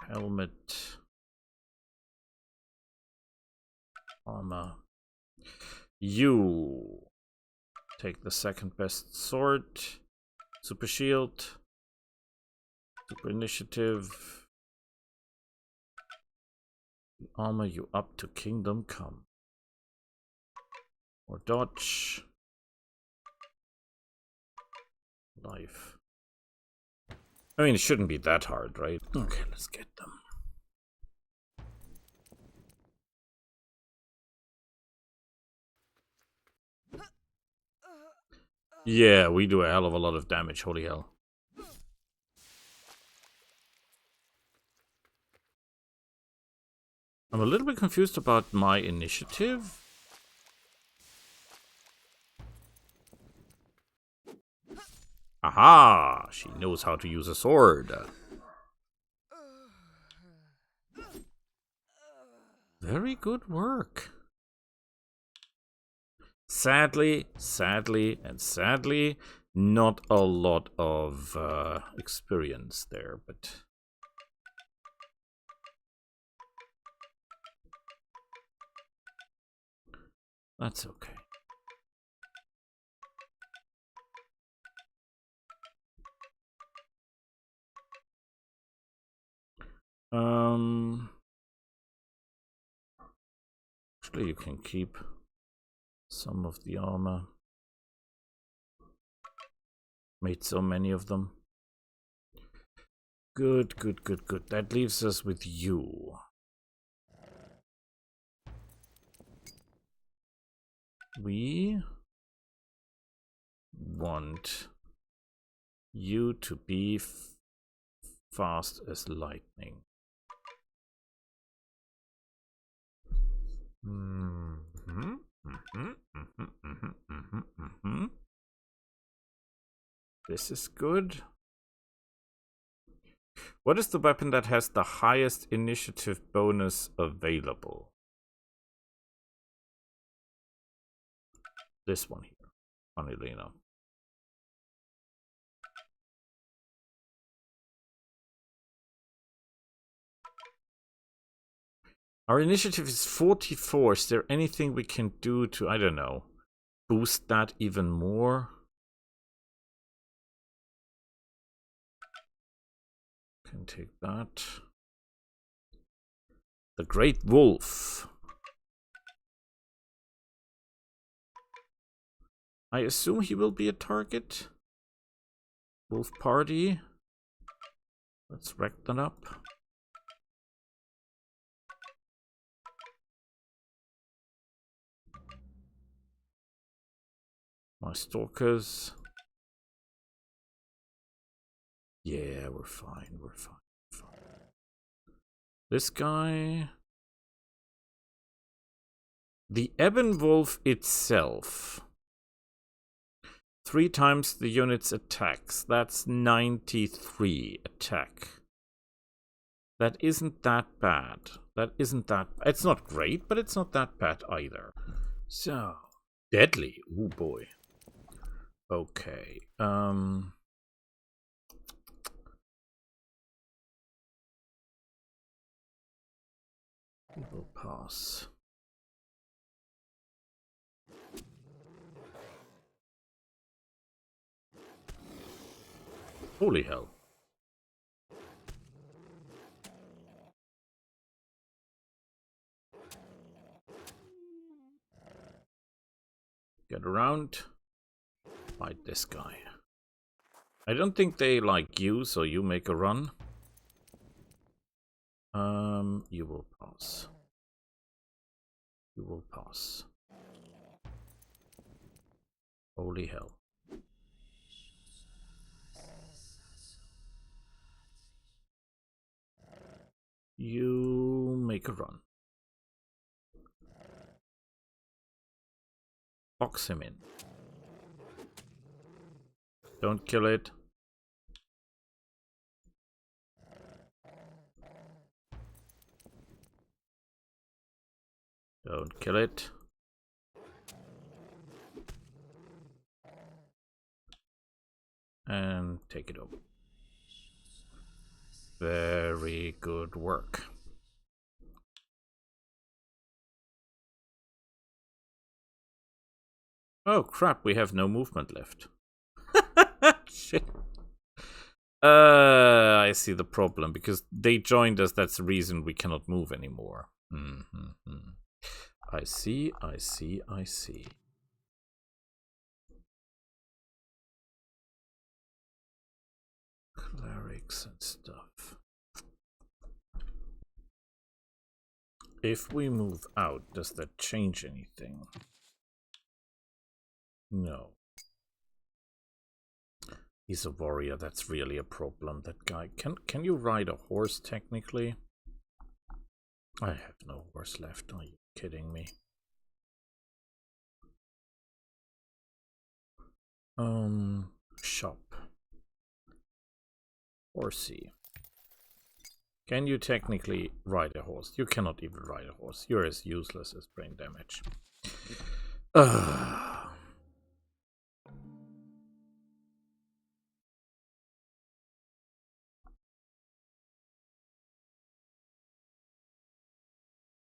Helmet. Armor. You take the second best sword. Super shield. Super initiative. Armor you up to kingdom come. Or dodge. Life. I mean, it shouldn't be that hard, right? Okay, let's get them. Yeah, we do a hell of a lot of damage, holy hell. I'm a little bit confused about my initiative. Aha! She knows how to use a sword. Very good work. Sadly, not a lot of experience there, but... that's okay. Actually, you can keep some of the armor. Made so many of them. Good. That leaves us with you. We want you to be fast as lightning. This is good. What is the weapon that has the highest initiative bonus available? This one here, funnily enough. Our initiative is 44. Is there anything we can do to, I don't know, boost that even more? Can take that. The Great Wolf. I assume he will be a target. Wolf party. Let's rack that up. My stalkers. Yeah, we're fine. This guy. The Ebon Wolf itself. 3 times the unit's attacks. That's 93 attack. That isn't that bad. It's not great, but it's not that bad either. So, deadly. Oh boy. Okay. We will pass. Holy hell. Get around. Fight this guy. I don't think they like you, so you make a run. You will pass. You will pass. Holy hell. You make a run. Box him in. Don't kill it. Don't kill it. And take it over. Very good work. Oh crap, we have no movement left. Shit. I see the problem, because they joined us. That's the reason we cannot move anymore. I see. Clerics and stuff. If we move out, does that change anything? No. He's a warrior. That's really a problem. That guy. Can you ride a horse technically? I have no horse left. Are you kidding me? Shop. Horsey. Can you technically ride a horse? You cannot even ride a horse. You're as useless as brain damage.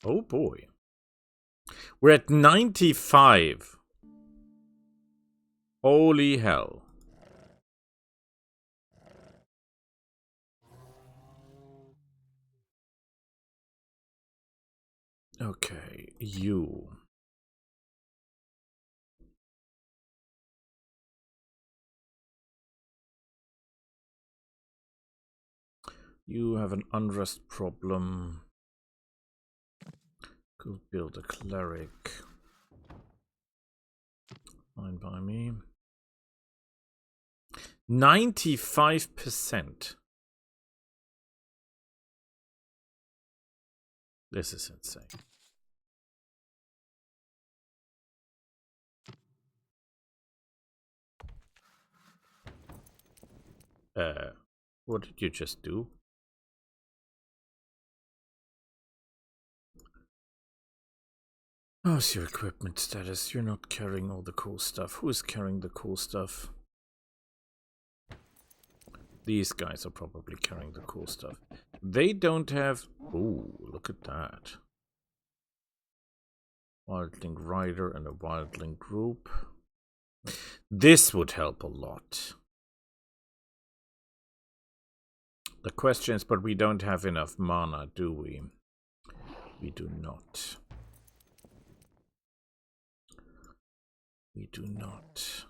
Oh boy. We're at 95. Holy hell. Okay, you. You have an unrest problem. Could build a cleric. Fine by me. 95%. This is insane. What did you just do? How's your equipment status? You're not carrying all the cool stuff. Who is carrying the cool stuff? These guys are probably carrying the cool stuff. They don't have... Ooh, look at that. Wildling Rider and a Wildling group. This would help a lot. The question is, but we don't have enough mana, do we? We do not. We do not.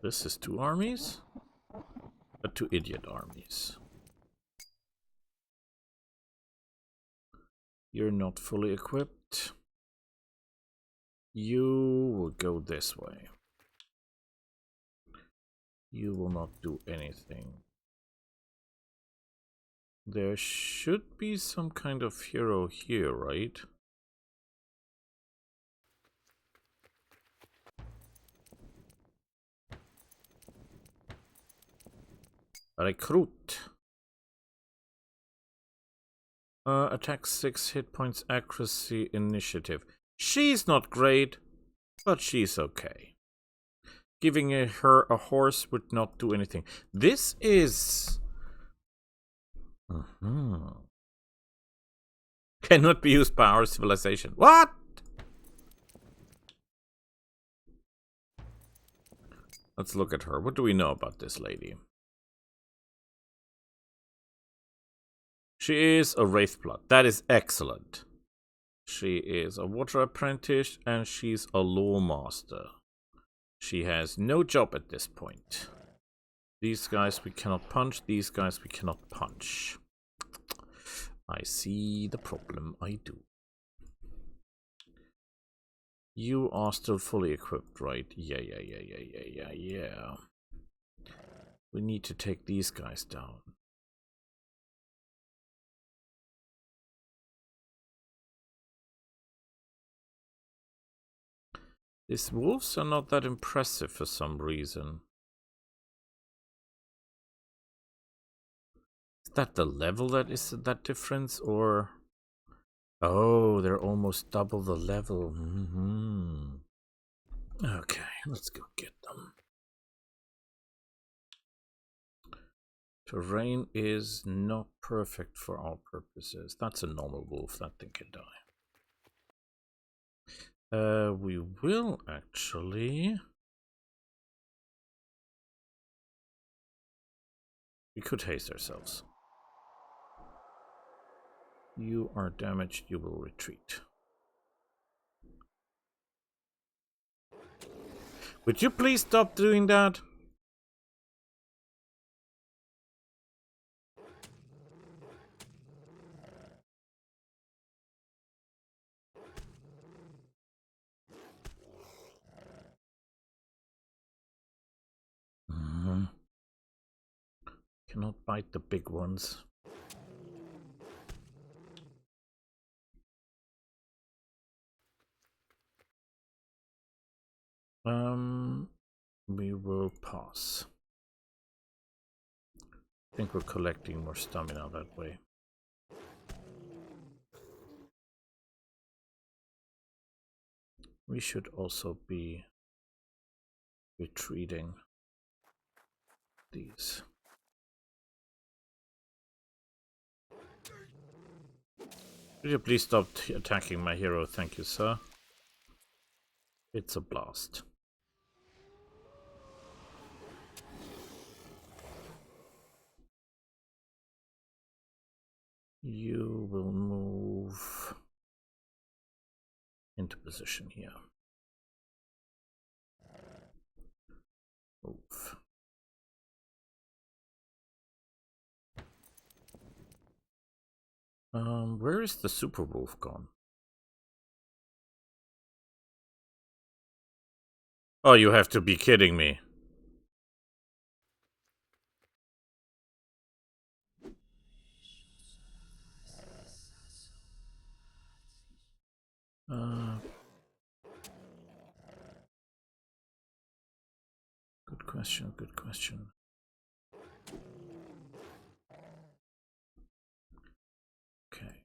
This is 2 armies? 2 idiot armies. You're not fully equipped. You will go this way. You will not do anything. There should be some kind of hero here, right? Recruit. Attack 6, hit points, accuracy, initiative. She's not great, but she's okay. Giving her a horse would not do anything. This is... Cannot be used by our civilization. What? Let's look at her. What do we know about this lady? She is a Wraithblood. That is excellent. She is a water apprentice and she's a lawmaster. She has no job at this point. These guys we cannot punch. These guys we cannot punch. I see the problem. I do. You are still fully equipped, right? Yeah. We need to take these guys down. These wolves are not that impressive for some reason. Is that the level that is that difference, or... Oh, they're almost double the level. Okay, let's go get them. Terrain is not perfect for our purposes. That's a normal wolf. That thing can die. We will actually... We could haste ourselves. You are damaged. You will retreat. Would you please stop doing that? Cannot bite the big ones. We will pass. I think we're collecting more stamina that way. We should also be retreating these. Could you please stop attacking my hero? Thank you, sir. It's a blast. You will move into position here. Move. Where is the super wolf gone? Oh, you have to be kidding me. Good question, good question. Okay.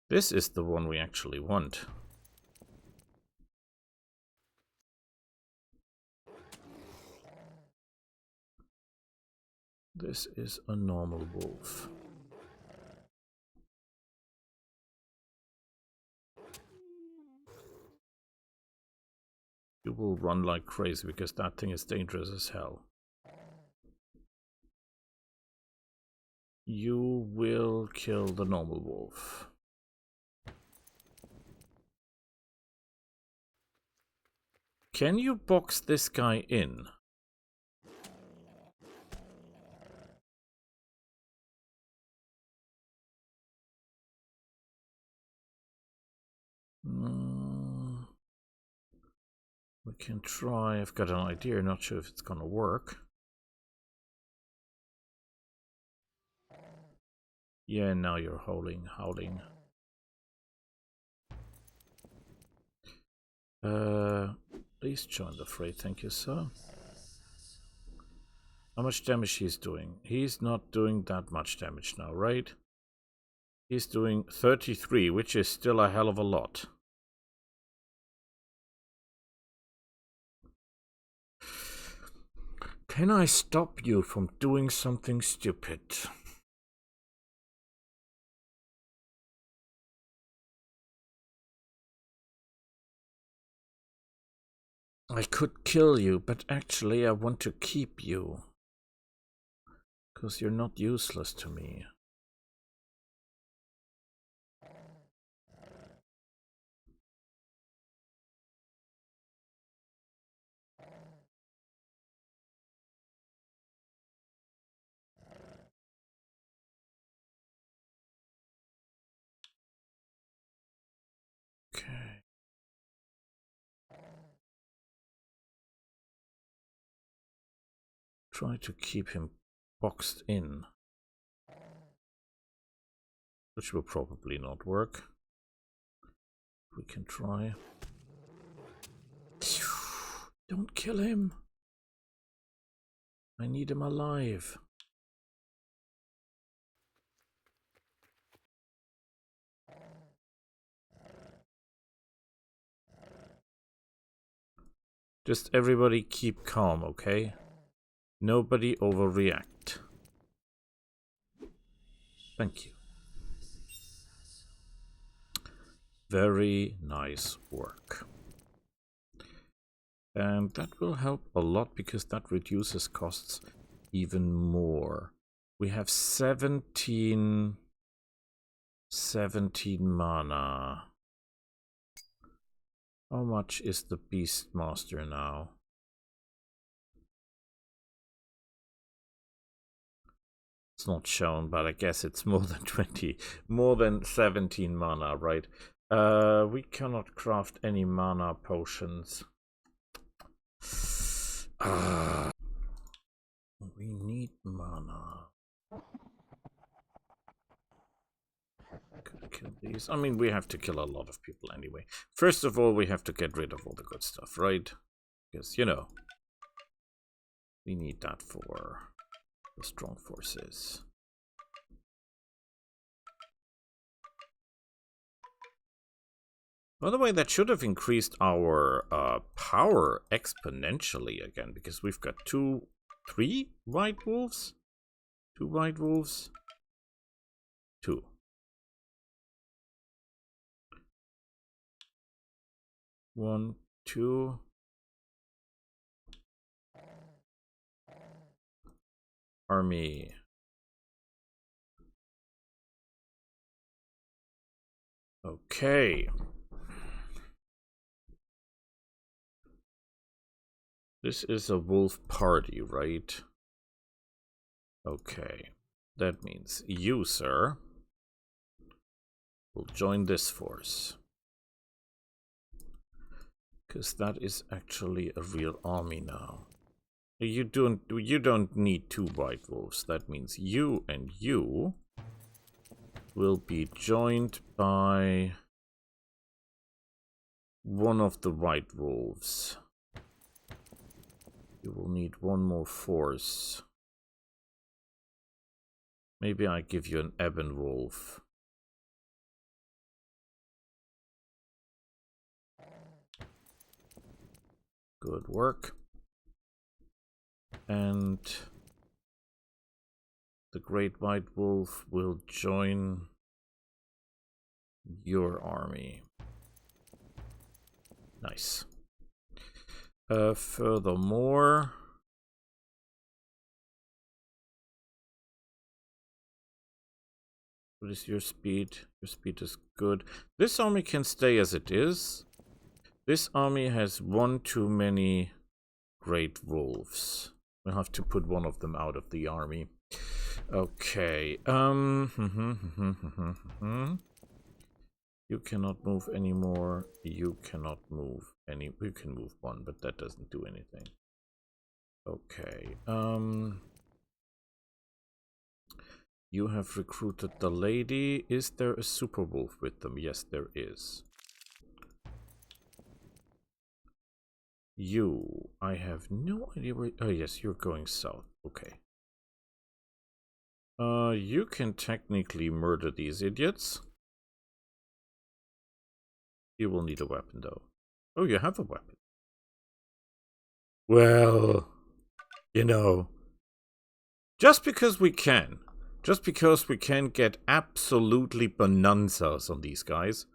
This is the one we actually want. This is a normal wolf. You will run like crazy because that thing is dangerous as hell. You will kill the normal wolf. Can you box this guy in? We can try. I've got an idea, not sure if it's gonna work. Yeah, now you're howling. Please join the fray, thank you, sir. How much damage he's doing? He's not doing that much damage now, right? He's doing 33, which is still a hell of a lot. Can I stop you from doing something stupid? I could kill you, but actually I want to keep you. Because you're not useless to me. Okay. Try to keep him boxed in. Which will probably not work. We can try. Don't kill him. I need him alive. Just everybody keep calm, okay? Nobody overreact. Thank you. Very nice work. And that will help a lot because that reduces costs even more. We have 17 mana. How much is the Beastmaster now? It's not shown, but I guess it's more than 20, more than 17 mana, right? We cannot craft any mana potions. We need mana. Could kill these. I mean, we have to kill a lot of people anyway. First of all, we have to get rid of all the good stuff, right? Because, you know, we need that for the strong forces. By the way, that should have increased our power exponentially again, because we've got 3 white wolves? 2 white wolves? 2. One, 2. Army. Okay. This is a wolf party, right? Okay. That means you, sir, will join this force. Because that is actually a real army now. You don't need 2 white wolves. That means you and you will be joined by one of the white wolves. You will need one more force. Maybe I give you an ebon wolf. Good work. And the great white wolf will join your army. Nice. Furthermore, what is your speed? Your speed is good. This army can stay as it is. This army has one too many great wolves. We'll have to put one of them out of the army. Okay. You cannot move anymore. You cannot move any. You can move one, but that doesn't do anything. Okay. You have recruited the lady. Is there a super wolf with them? Yes, there is. You. I have no idea where. Oh, yes, you're going south. Okay. You can technically murder these idiots. You will need a weapon, though. Oh, you have a weapon. Well, you know, just because we can get absolutely bonanzas on these guys,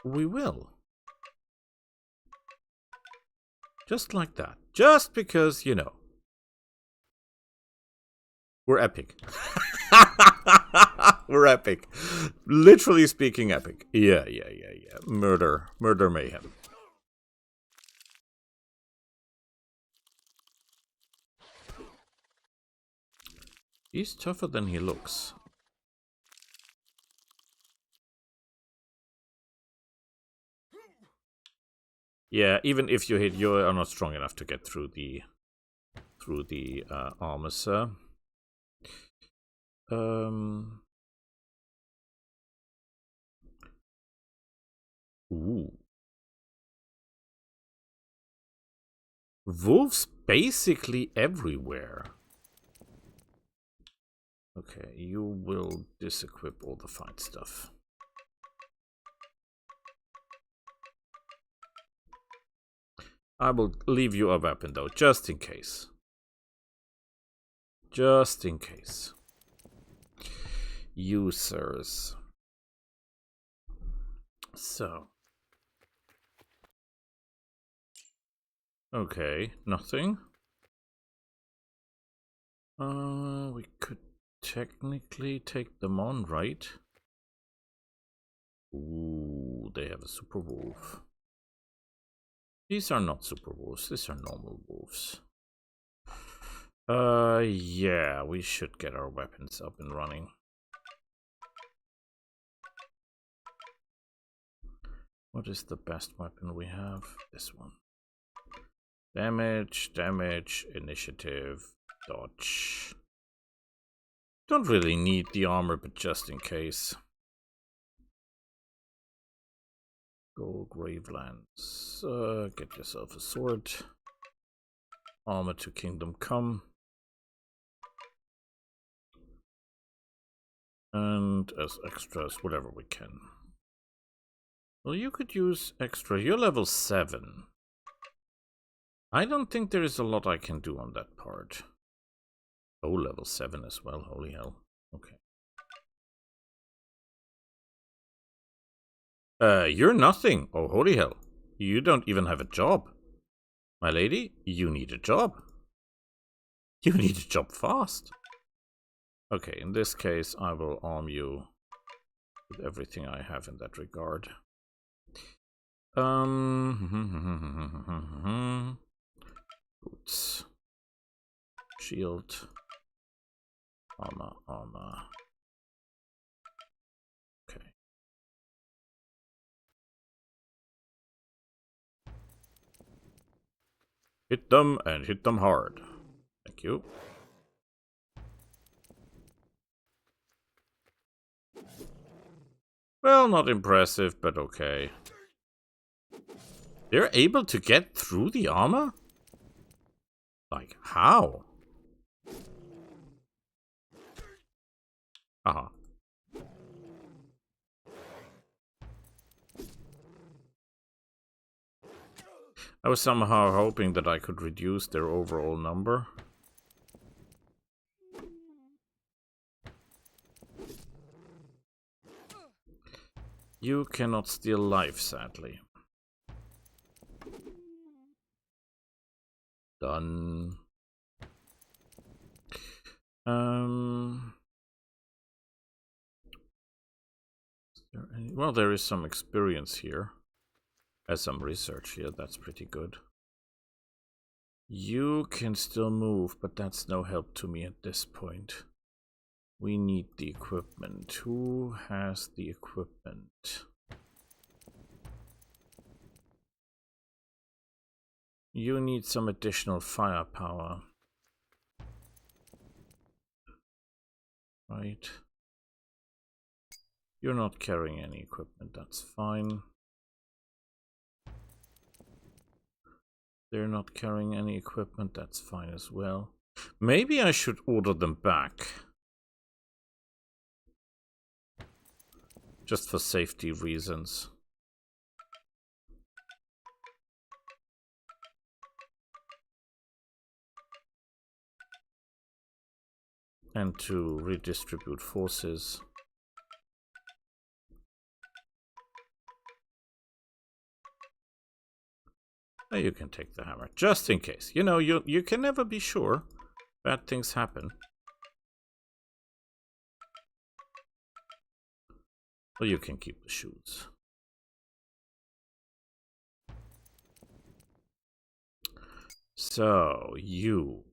we will. Just like that. Just because, you know, we're epic. We're epic. Literally speaking, epic. Yeah. Murder mayhem. He's tougher than he looks. Yeah, even if you hit, you are not strong enough to get through the armor, sir. Ooh. Wolves basically everywhere. Okay, you will disequip all the fight stuff. I will leave you a weapon though, just in case. Just in case. Users. So. Okay, nothing. We could technically take them on, right? Ooh, they have a super wolf. These are not super wolves, these are normal wolves. Yeah, we should get our weapons up and running. What is the best weapon we have? This one. Damage, damage, initiative, dodge. Don't really need the armor, but just in case. Go Gravelands. Get yourself a sword. Armor to Kingdom Come. And as extras, whatever we can. Well, you could use extra. You're level 7. I don't think there is a lot I can do on that part. Oh, level 7 as well. Holy hell. Okay. You're nothing. Oh, holy hell. You don't even have a job. My lady, you need a job. You need a job fast. Okay, in this case, I will arm you with everything I have in that regard. Boots. Shield. Armor, armor. Okay. Hit them and hit them hard. Thank you. Well, not impressive, but okay. They're able to get through the armor? Like, how? Aha. I was somehow hoping that I could reduce their overall number. You cannot steal life, sadly. Done. Well, there is some experience here. As some research here, that's pretty good. You can still move, but that's no help to me at this point. We need the equipment. Who has the equipment? You need some additional firepower. Right. You're not carrying any equipment, that's fine. They're not carrying any equipment, that's fine as well. Maybe I should order them back. Just for safety reasons. And to redistribute forces. Oh, you can take the hammer, just in case. You know, you can never be sure. Bad things happen. Well, you can keep the shoes. So, you.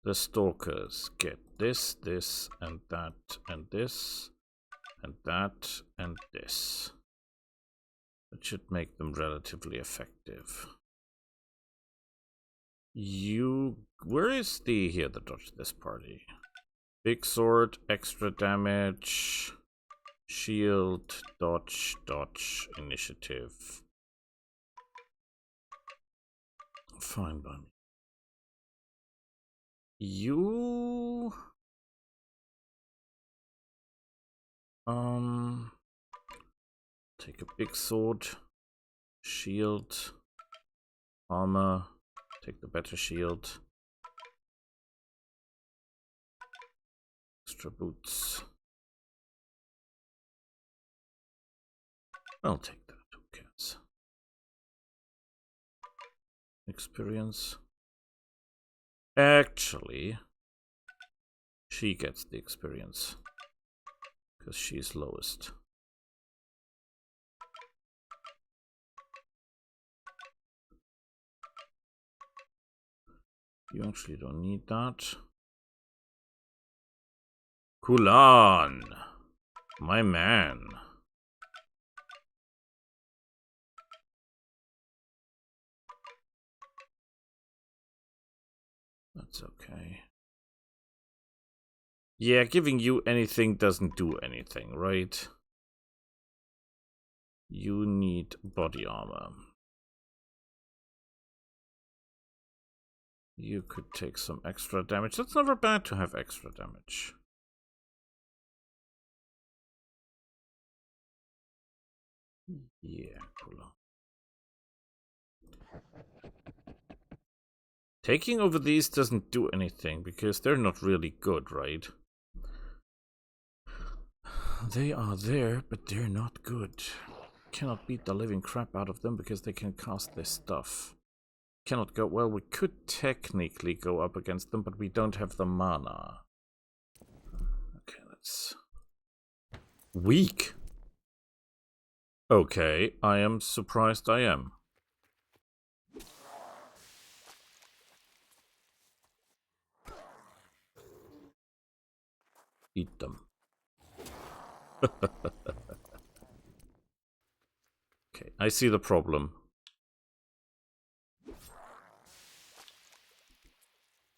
The stalkers get this, this, and that, and this, and that, and this. It should make them relatively effective. You... Where is the... Here, the dodge this party. Big sword, extra damage, shield, dodge, dodge, initiative. Fine by me. You... take a big sword. Shield. Armor. Take the better shield. Extra boots. I'll take that. Who cares? Experience. Actually, she gets the experience because she's lowest. You actually don't need that. Kulan, my man. That's okay. Yeah, giving you anything doesn't do anything, right? You need body armor. You could take some extra damage. That's never bad to have extra damage. Yeah, cool. Taking over these doesn't do anything because they're not really good, right? They are there, but they're not good. Cannot beat the living crap out of them because they can cast this stuff. Cannot go... Well, we could technically go up against them, but we don't have the mana. Okay, let's... Weak! Okay, I am surprised I am. Eat them. Okay, I see the problem.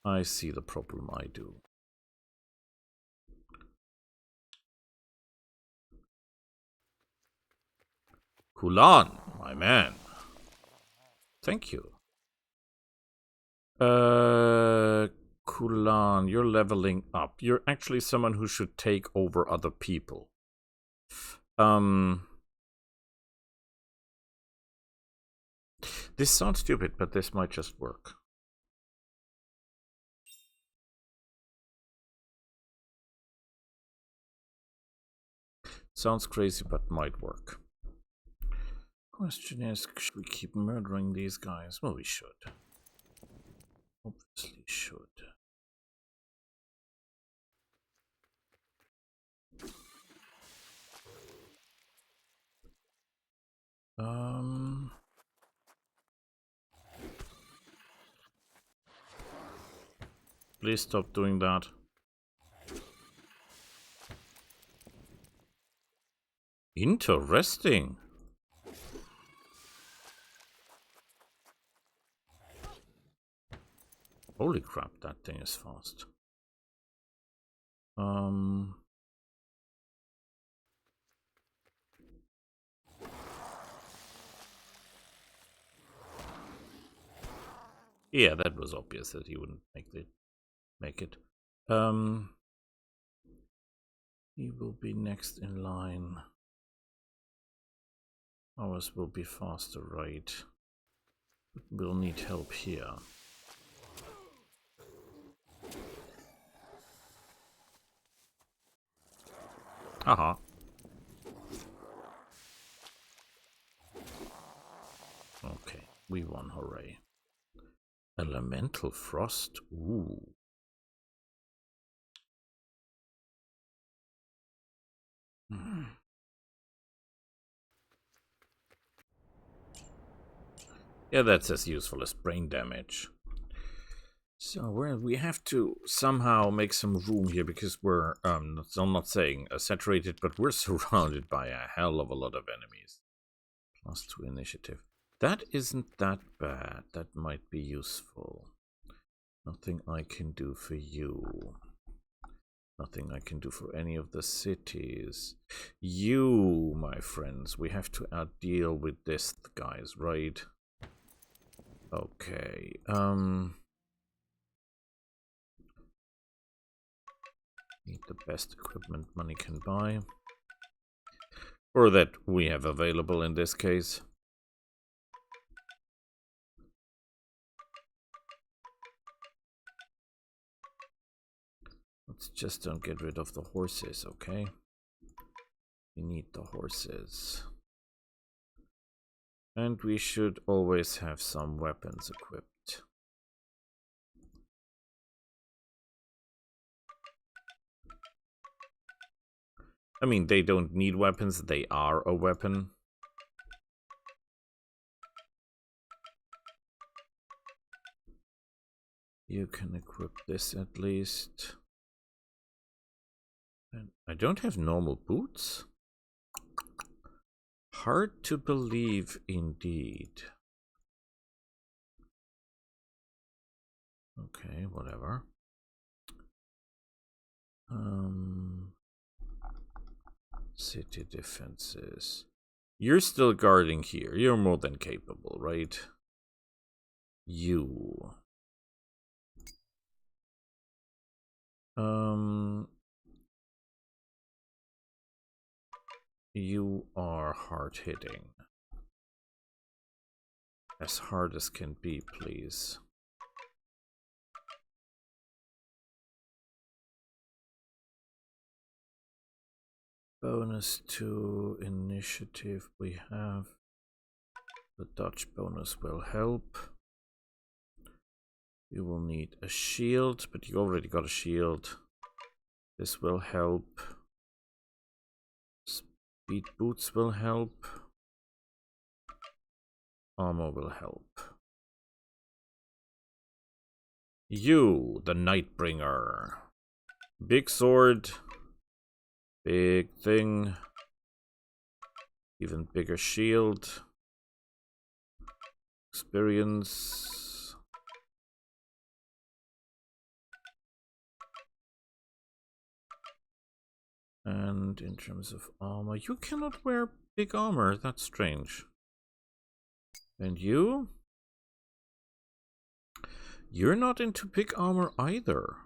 I see the problem, I do. Kulan, my man. Thank you. Kulan, you're leveling up. You're actually someone who should take over other people. This sounds stupid, but this might just work. Sounds crazy, but might work. Question is, should we keep murdering these guys? Well, we should. Obviously should. Please stop doing that. Interesting. Holy crap, that thing is fast. Yeah, that was obvious that he wouldn't make it. He will be next in line. Ours will be faster, right? But we'll need help here. Aha. Okay, we won, hooray. Elemental Frost? Ooh. Yeah, that's as useful as brain damage. So we have to somehow make some room here because we're, I'm not saying saturated, but we're surrounded by a hell of a lot of enemies. +2 initiative. That isn't that bad. That might be useful. Nothing I can do for you. Nothing I can do for any of the cities. You, my friends, we have to deal with this, guys, right? Okay, need the best equipment money can buy. Or that we have available in this case. Let's just don't get rid of the horses, okay? We need the horses. And we should always have some weapons equipped. I mean, they don't need weapons, they are a weapon. You can equip this at least. And I don't have normal boots? Hard to believe indeed. Okay, whatever. City defenses. You're still guarding here. You're more than capable, right? You. You are hard-hitting. As hard as can be, please. Bonus to initiative we have. The dodge bonus will help. You will need a shield, but you already got a shield. This will help. Speed boots will help. Armor will help. You, the Nightbringer. Big sword. Big thing. Even bigger shield. Experience. And in terms of armor, you cannot wear big armor. That's strange. And you? You're not into big armor either.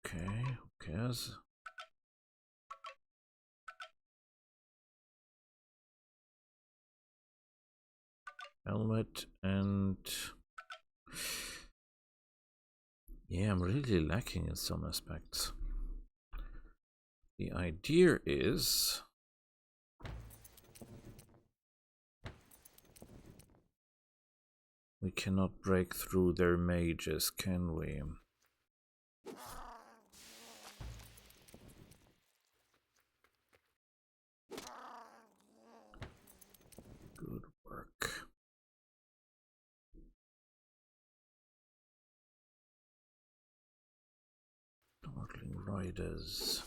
Okay, who cares? Helmet and... yeah, I'm really lacking in some aspects. The idea is... we cannot break through their mages, can we? Good work. Darkling Riders.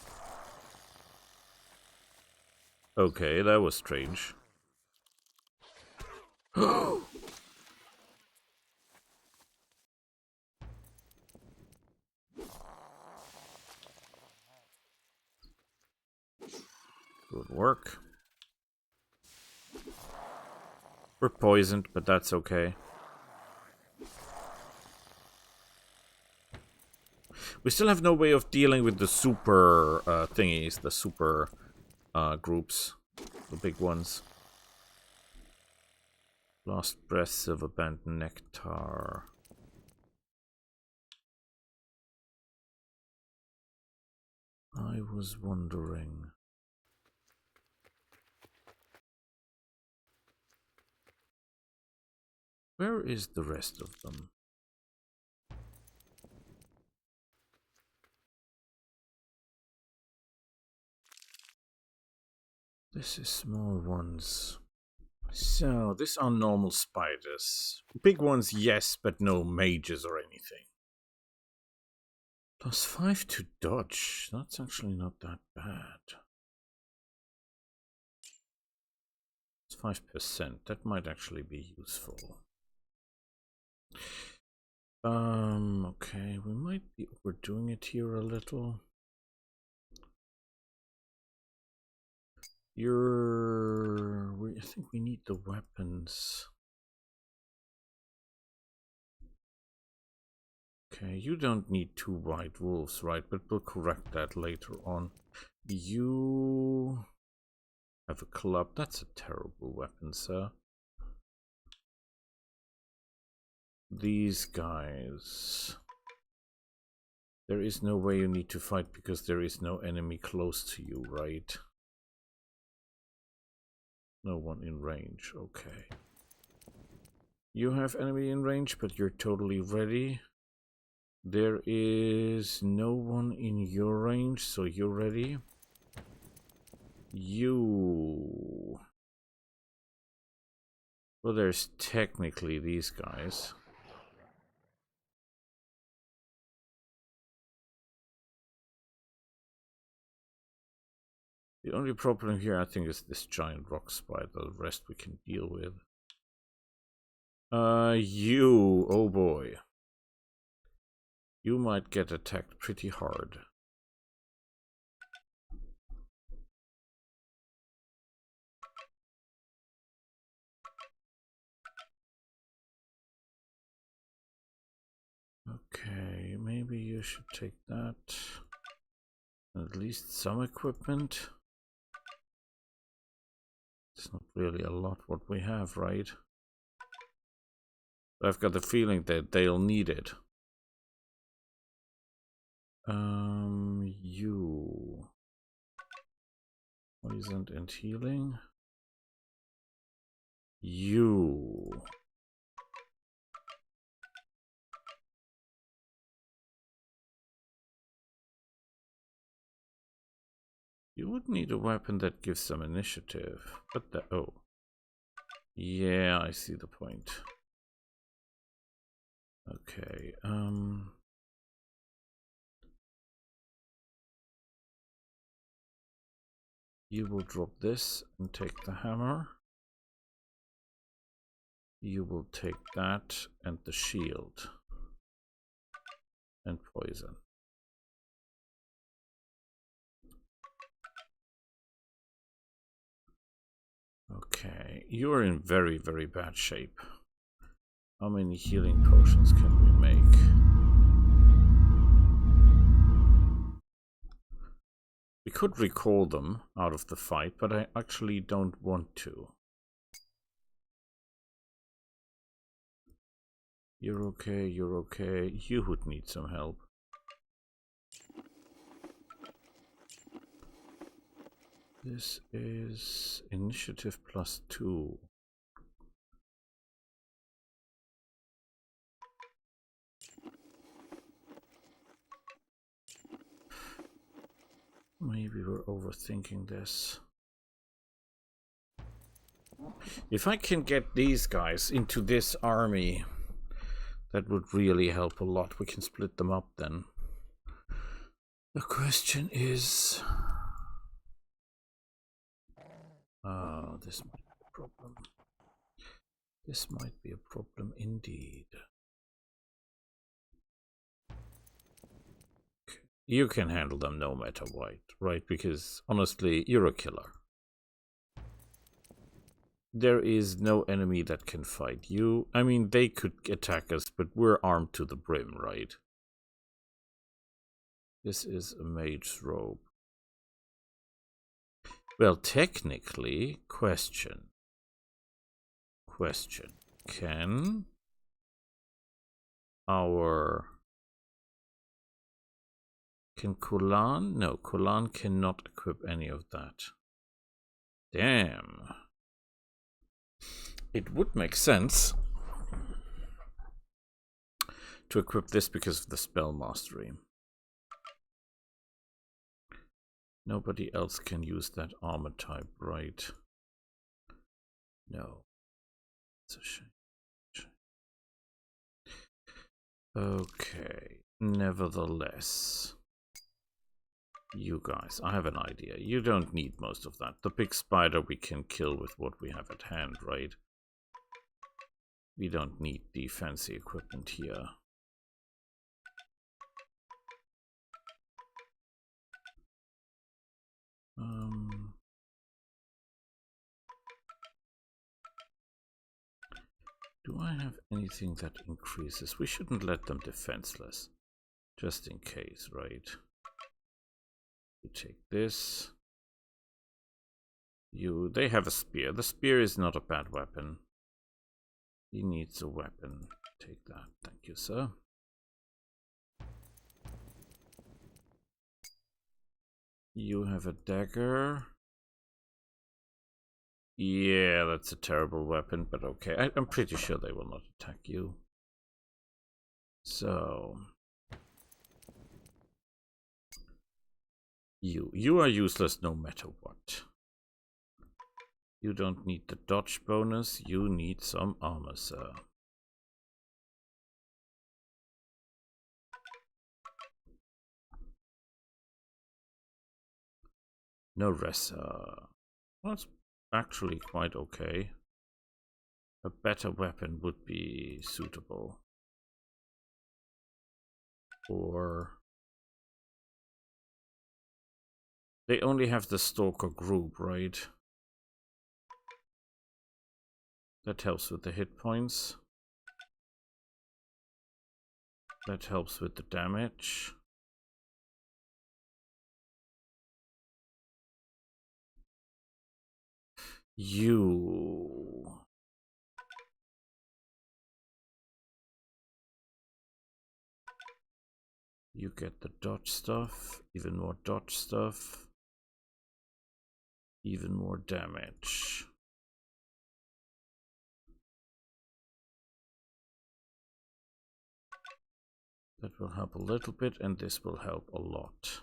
Okay, that was strange. Good work. We're poisoned, but that's okay. We still have no way of dealing with the super thingies, the super groups, the big ones. Lost breath, silver band, nectar. I was wondering. Where is the rest of them? This is small ones. So, these are normal spiders. Big ones, yes, but no mages or anything. +5 to dodge. That's actually not that bad. It's 5%. That might actually be useful. Okay, we might be overdoing it here a little. I think we need the weapons. Okay, you don't need 2 white wolves, right? But we'll correct that later on. You have a club. That's a terrible weapon, sir. These guys. There is no way you need to fight because there is no enemy close to you, right? No one in range. Okay. You have enemy in range, but you're totally ready. There is no one in your range, so you're ready. You... Well, there's technically these guys. The only problem here, I think, is this giant rock spider. The rest we can deal with. You... Oh boy. You might get attacked pretty hard. Okay, maybe you should take that. At least some equipment. It's not really a lot what we have, right? I've got the feeling that they'll need it. You... Poisoned and healing. You... You would need a weapon that gives some initiative. But the... Oh. Yeah, I see the point. Okay, you will drop this and take the hammer. You will take that and the shield. And poison. Okay, you're in very, very bad shape. How many healing potions can we make? We could recall them out of the fight, but I actually don't want to. You're okay, you're okay. You would need some help. This is initiative +2. Maybe we're overthinking this. If I can get these guys into this army, that would really help a lot. We can split them up then. The question is... this might be a problem. This might be a problem indeed. Okay. You can handle them no matter what, right? Because honestly, you're a killer. There is no enemy that can fight you. I mean, they could attack us, but we're armed to the brim, right? This is a mage's robe. Well, technically, question. Can Kulan? No, Kulan cannot equip any of that. Damn. It would make sense to equip this because of the spell mastery. Nobody else can use that armor type, right? No. It's a shame. Okay. Nevertheless, you guys, I have an idea. You don't need most of that. The big spider we can kill with what we have at hand, right? We don't need the fancy equipment here. Do I have anything that increases? We shouldn't let them defenseless. Just in case, right? You take this. They have a spear. The spear is not a bad weapon. He needs a weapon. Take that. Thank you, sir. You have a dagger. Yeah, that's a terrible weapon, but okay. I'm pretty sure they will not attack you. So... You are useless no matter what. You don't need the dodge bonus. You need some armor, sir. No Ressa. That's actually quite okay. A better weapon would be suitable. Or... They only have the Stalker group, right? That helps with the hit points. That helps with the damage. You get the dodge stuff, even more dodge stuff, even more damage. That will help a little bit, and this will help a lot.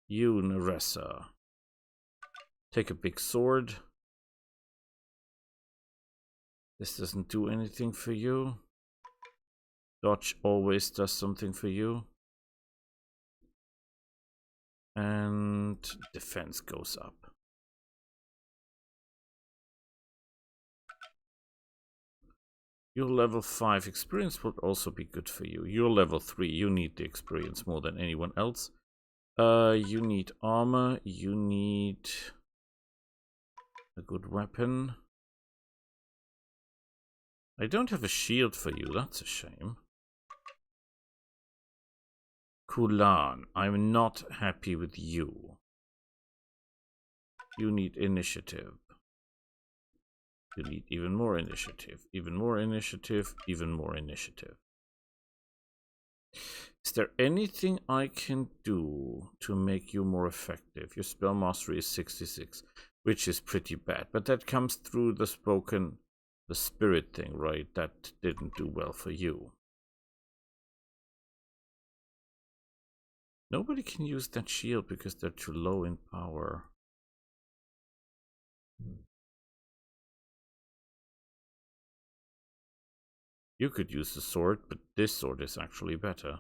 You, Neressa. Take a big sword. This doesn't do anything for you. Dodge always does something for you. And defense goes up. Your level 5 experience would also be good for you. You're level 3. You need the experience more than anyone else. You need armor. You need a good weapon. I don't have a shield for you. That's a shame. Kulan, I'm not happy with you. You need initiative. You need even more initiative. Even more initiative. Even more initiative. Is there anything I can do to make you more effective? Your spell mastery is 66, which is pretty bad. But that comes through the spirit thing, right? That didn't do well for you. Nobody can use that shield because they're too low in power. You could use the sword, but this sword is actually better.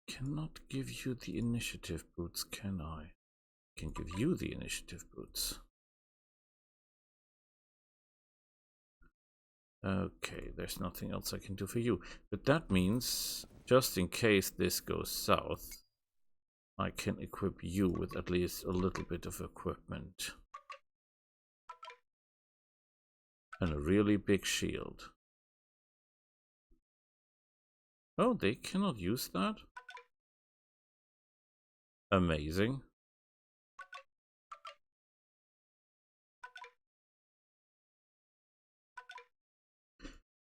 Cannot give you the initiative boots, can I? Can give you the initiative boots. Okay, there's nothing else I can do for you. But that means, just in case this goes south, I can equip you with at least a little bit of equipment. And a really big shield. Oh, they cannot use that? Amazing.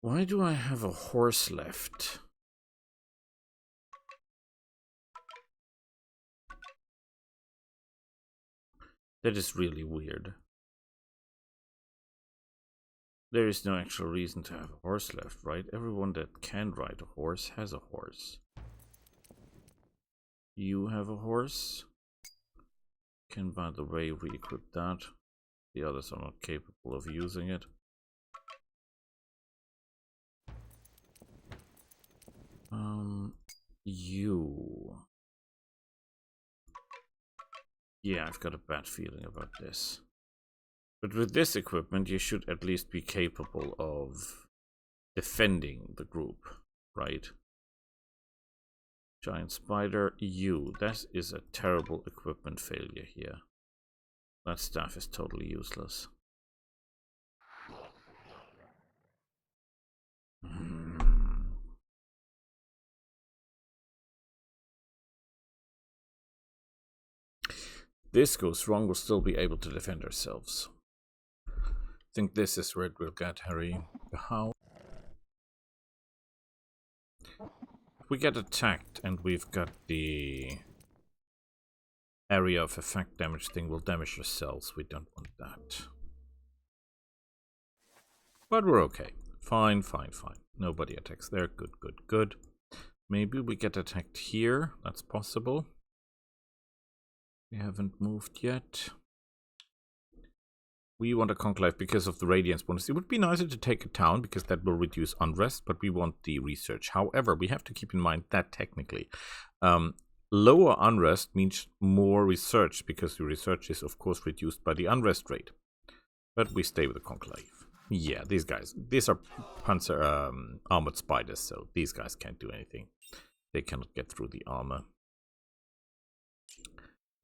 Why do I have a horse left? That is really weird. There is no actual reason to have a horse left, right? Everyone that can ride a horse has a horse. You have a horse. Can, by the way, re-equip that. The others are not capable of using it. You. Yeah, I've got a bad feeling about this. But with this equipment, you should at least be capable of defending the group, right? Giant spider, you. That is a terrible equipment failure here. That staff is totally useless. This goes wrong, we'll still be able to defend ourselves. I think this is where it will get Harry. How? If we get attacked and we've got the area of effect damage thing, we'll damage ourselves. We don't want that. But we're okay. Fine, fine, fine. Nobody attacks there. Good, good, good. Maybe we get attacked here. That's possible. We haven't moved yet. We want a conclave because of the radiance bonus. It would be nicer to take a town because that will reduce unrest, but we want the research. However, we have to keep in mind that technically lower unrest means more research because the research is of course reduced by the unrest rate. But we stay with the conclave. Yeah, these are panzer armored spiders, so these guys can't do anything. They cannot get through the armor.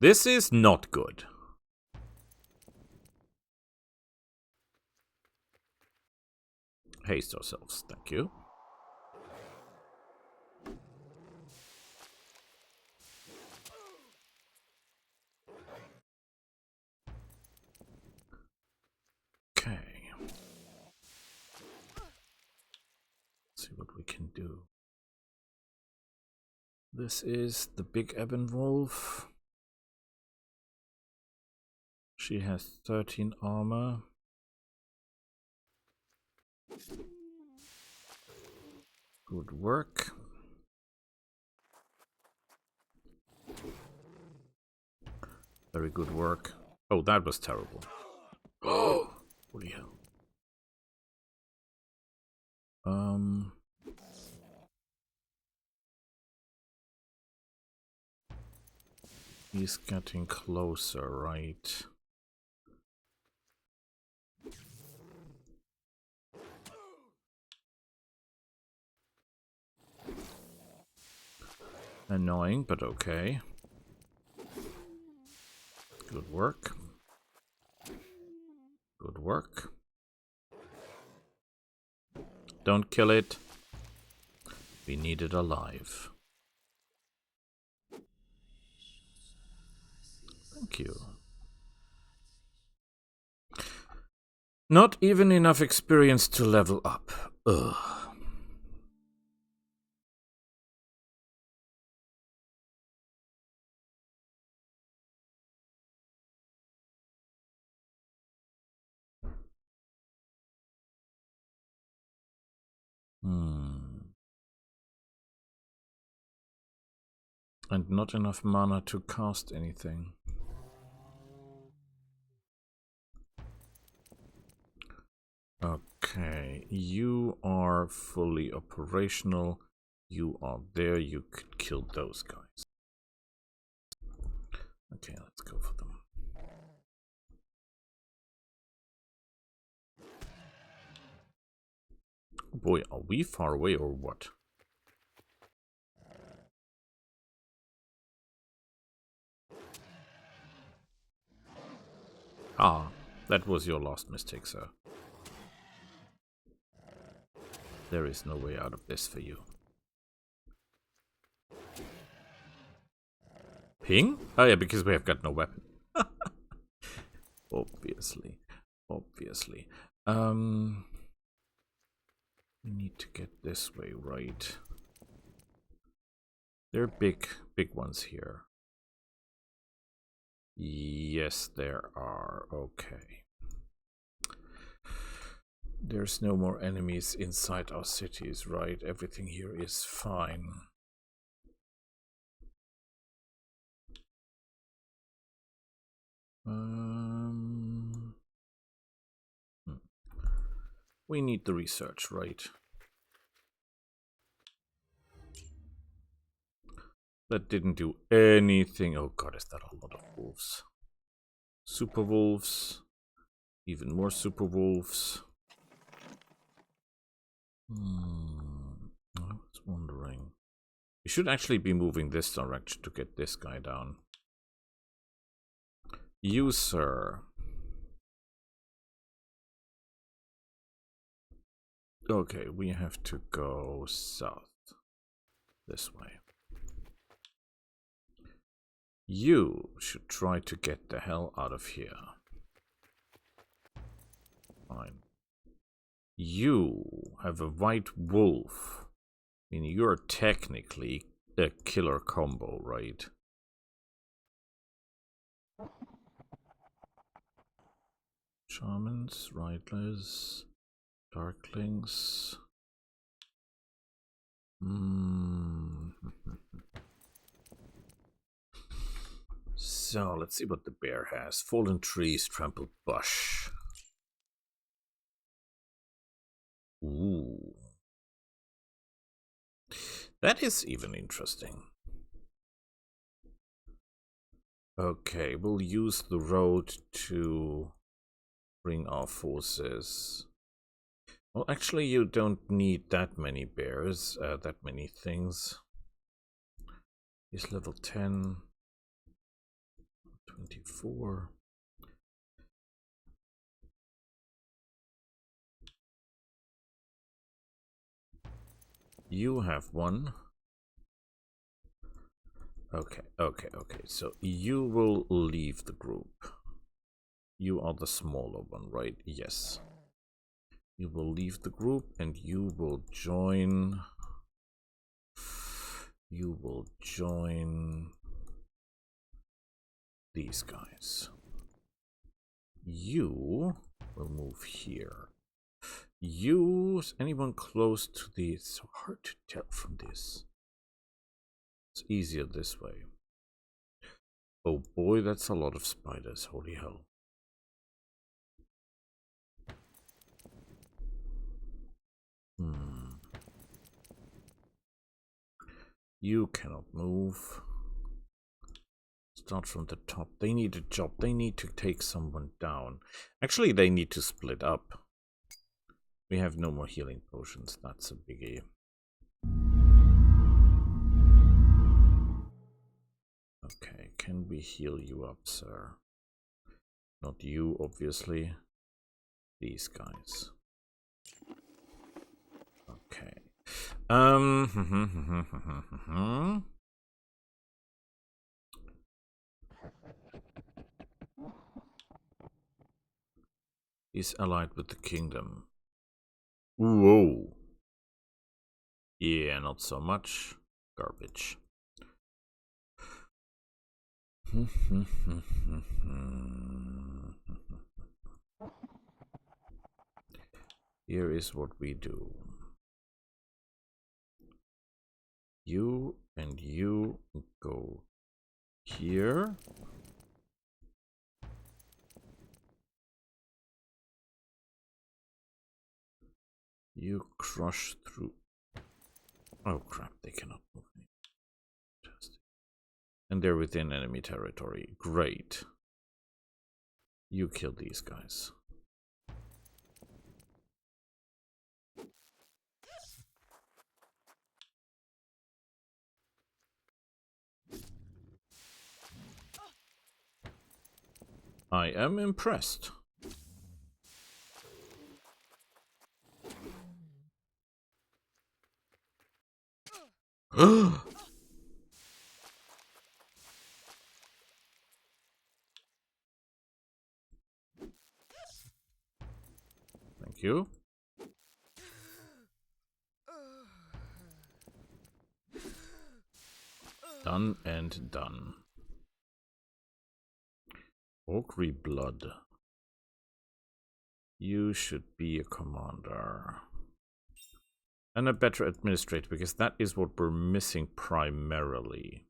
This is not good. Haste ourselves, thank you. Okay. Let's see what we can do. This is the big ebon wolf. She has 13 armor. Good work. Very good work. Oh, that was terrible. Oh, holy hell. He's getting closer, right? Annoying, but okay. Good work. Good work. Don't kill it. We need it alive. Thank you. Not even enough experience to level up. Ugh. And not enough mana to cast anything. Okay, you are fully operational. You are there, you could kill those guys. Okay, let's go for them. Boy, are we far away or what? Ah, that was your last mistake, sir. There is no way out of this for you. Ping? Oh yeah, because we have got no weapon. Obviously. Obviously. We need to get this way, right? There are big ones here. Yes, there are. Okay. There's no more enemies inside our cities, right? Everything here is fine. We need the research, right? That didn't do anything. Oh god, is that a lot of wolves? Super wolves. Even more super wolves. I was wondering. You should actually be moving this direction to get this guy down. You, sir. Okay, we have to go south. This way. You should try to get the hell out of here. Fine. You have a white wolf. I mean, you're technically a killer combo, right? Shamans, Riddlers, Darklings. So, let's see what the bear has. Fallen trees, trampled bush. Ooh. That is even interesting. Okay, we'll use the road to bring our forces. Well, actually, you don't need that many bears, that many things. He's level 10. 24. You have one. Okay. So you will leave the group. You are the smaller one, right? Yes. You will leave the group and you will join. You will join these guys. You will move here. Is anyone close to the... It's so hard to tell from this. It's easier this way. Oh boy, that's a lot of spiders. Holy hell. You cannot move. Start from the top. They need a job. They need to take someone down. Actually, they need to split up. We have no more healing potions. That's a biggie. Okay, can we heal you up, sir? Not you, obviously. These guys. Okay. He's allied with the kingdom. Whoa. Yeah, not so much. Garbage. Here is what we do. You and you go here. You crush through. Oh crap, they cannot move me. Fantastic. And they're within enemy territory. Great. You kill these guys. I am impressed. Thank you. Done and done. Orcry blood. You should be a commander. And a better administrator, because that is what we're missing primarily.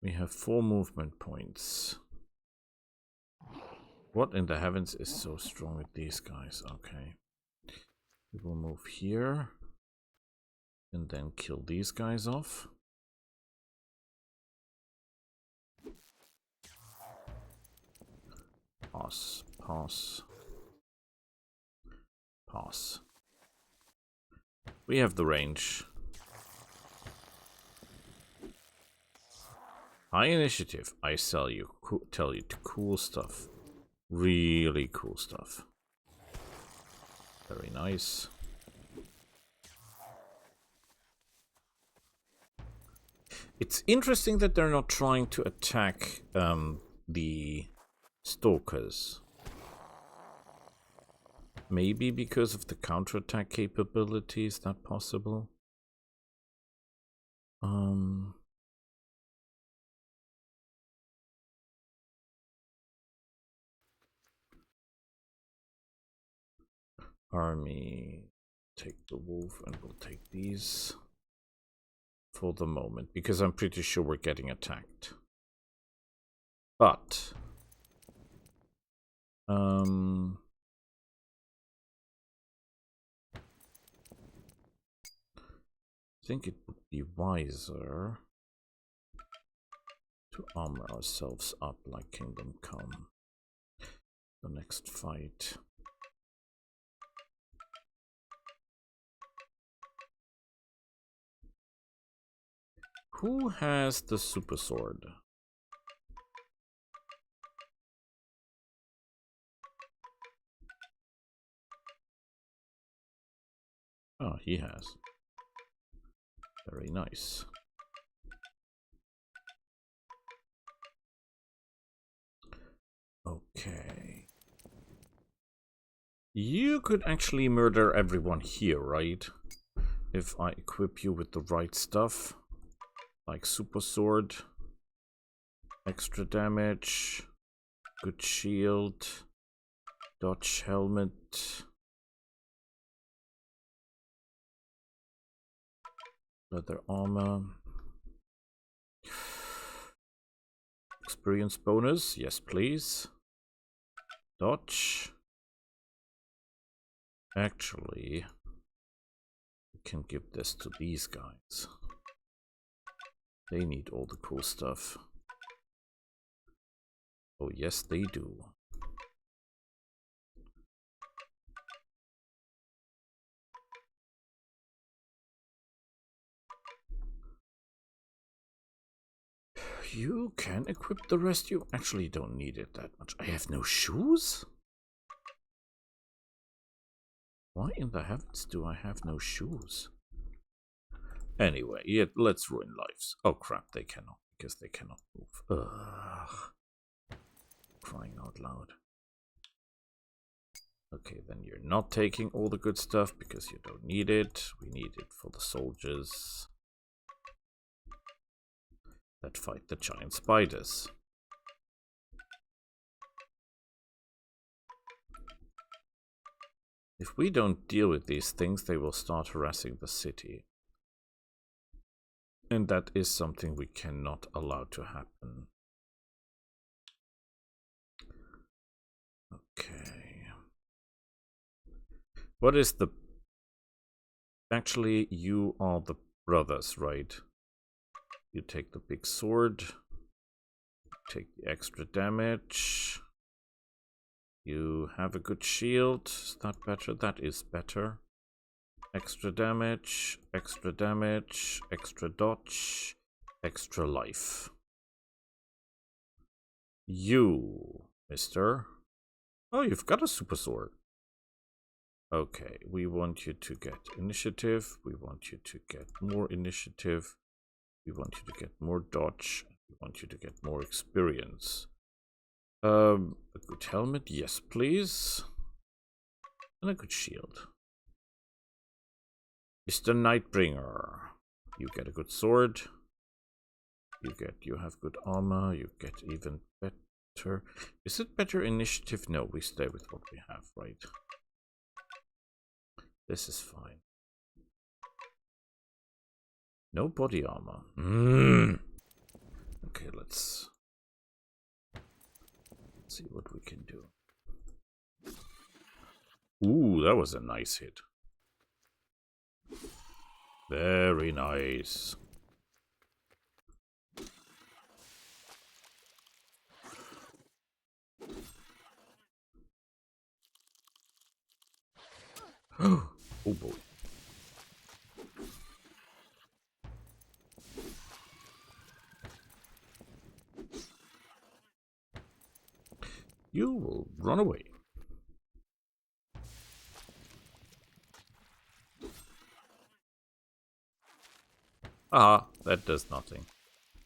We have 4 movement points. What in the heavens is so strong with these guys? Okay. We will move here. And then kill these guys off. Pass, pass. Pass. We have the range. High initiative. I tell you cool stuff. Really cool stuff. Very nice. It's interesting that they're not trying to attack the stalkers. Maybe because of the counterattack capability. Is that possible? Army, take the wolf, and we'll take these for the moment, because I'm pretty sure we're getting attacked. But I think it would be wiser to armor ourselves up like Kingdom Come. The next fight. Who has the super sword? Oh, he has. Very nice. Okay. You could actually murder everyone here, right? If I equip you with the right stuff. Like super sword. Extra damage. Good shield. Dodge helmet. Leather armor. Experience bonus. Yes, please. Dodge. Actually, we can give this to these guys. They need all the cool stuff. Oh, yes, they do. You can equip the rest. You actually don't need it that much. I have no shoes? Why in the heavens do I have no shoes? Anyway, yeah, let's ruin lives. Oh crap, they cannot, because they cannot move. Ugh. Crying out loud. Okay, then you're not taking all the good stuff because you don't need it. We need it for the soldiers that fight the giant spiders. If we don't deal with these things, they will start harassing the city. And that is something we cannot allow to happen. Okay. What is the... Actually, you are the brothers, right? You take the big sword. Take the extra damage. You have a good shield. Is that better? That is better. Extra damage, extra damage, extra dodge, extra life. You, mister. Oh, you've got a super sword. Okay, we want you to get initiative. We want you to get more initiative. We want you to get more dodge. We want you to get more experience. A good helmet, yes, please. And a good shield. Mr. Nightbringer, you get a good sword. You have good armor. You get even better. Is it better initiative? No, we stay with what we have, right? This is fine. No body armor. Okay, let's see what we can do. Ooh, that was a nice hit. Very nice. Oh boy. You will run away. Ah, that does nothing.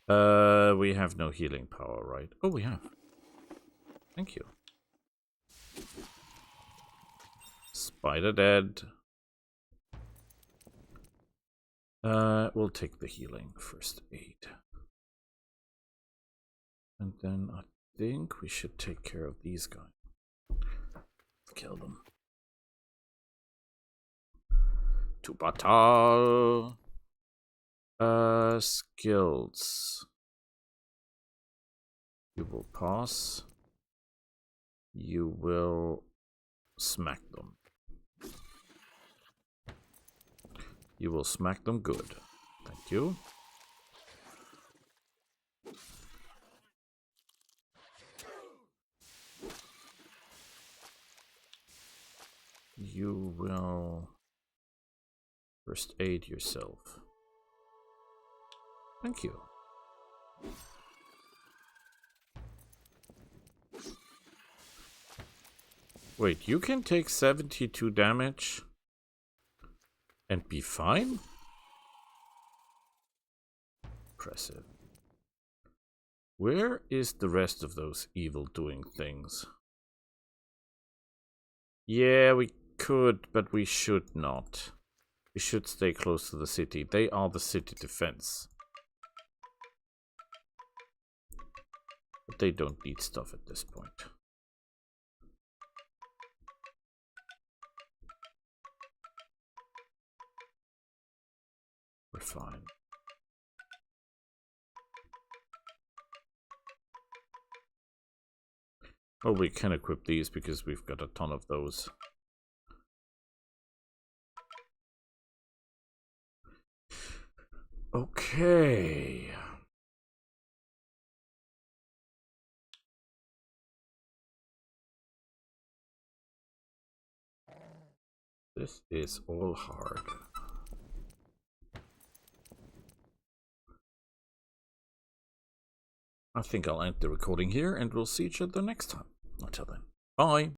We have no healing power, right? Oh, we have. Thank you. Spider dead. We'll take the healing, first aid. And then I think we should take care of these guys. Kill them. To battle. Skills. You will pass. You will smack them. You will smack them good. Thank you. You will first aid yourself. Thank you. Wait, you can take 72 damage and be fine? Impressive. Where is the rest of those evil doing things? Yeah, we could, but we should not. We should stay close to the city. They are the city defense. But they don't need stuff at this point. We're fine. Well, we can equip these because we've got a ton of those. Okay. This is all hard. I think I'll end the recording here and we'll see each other next time. Until then, bye.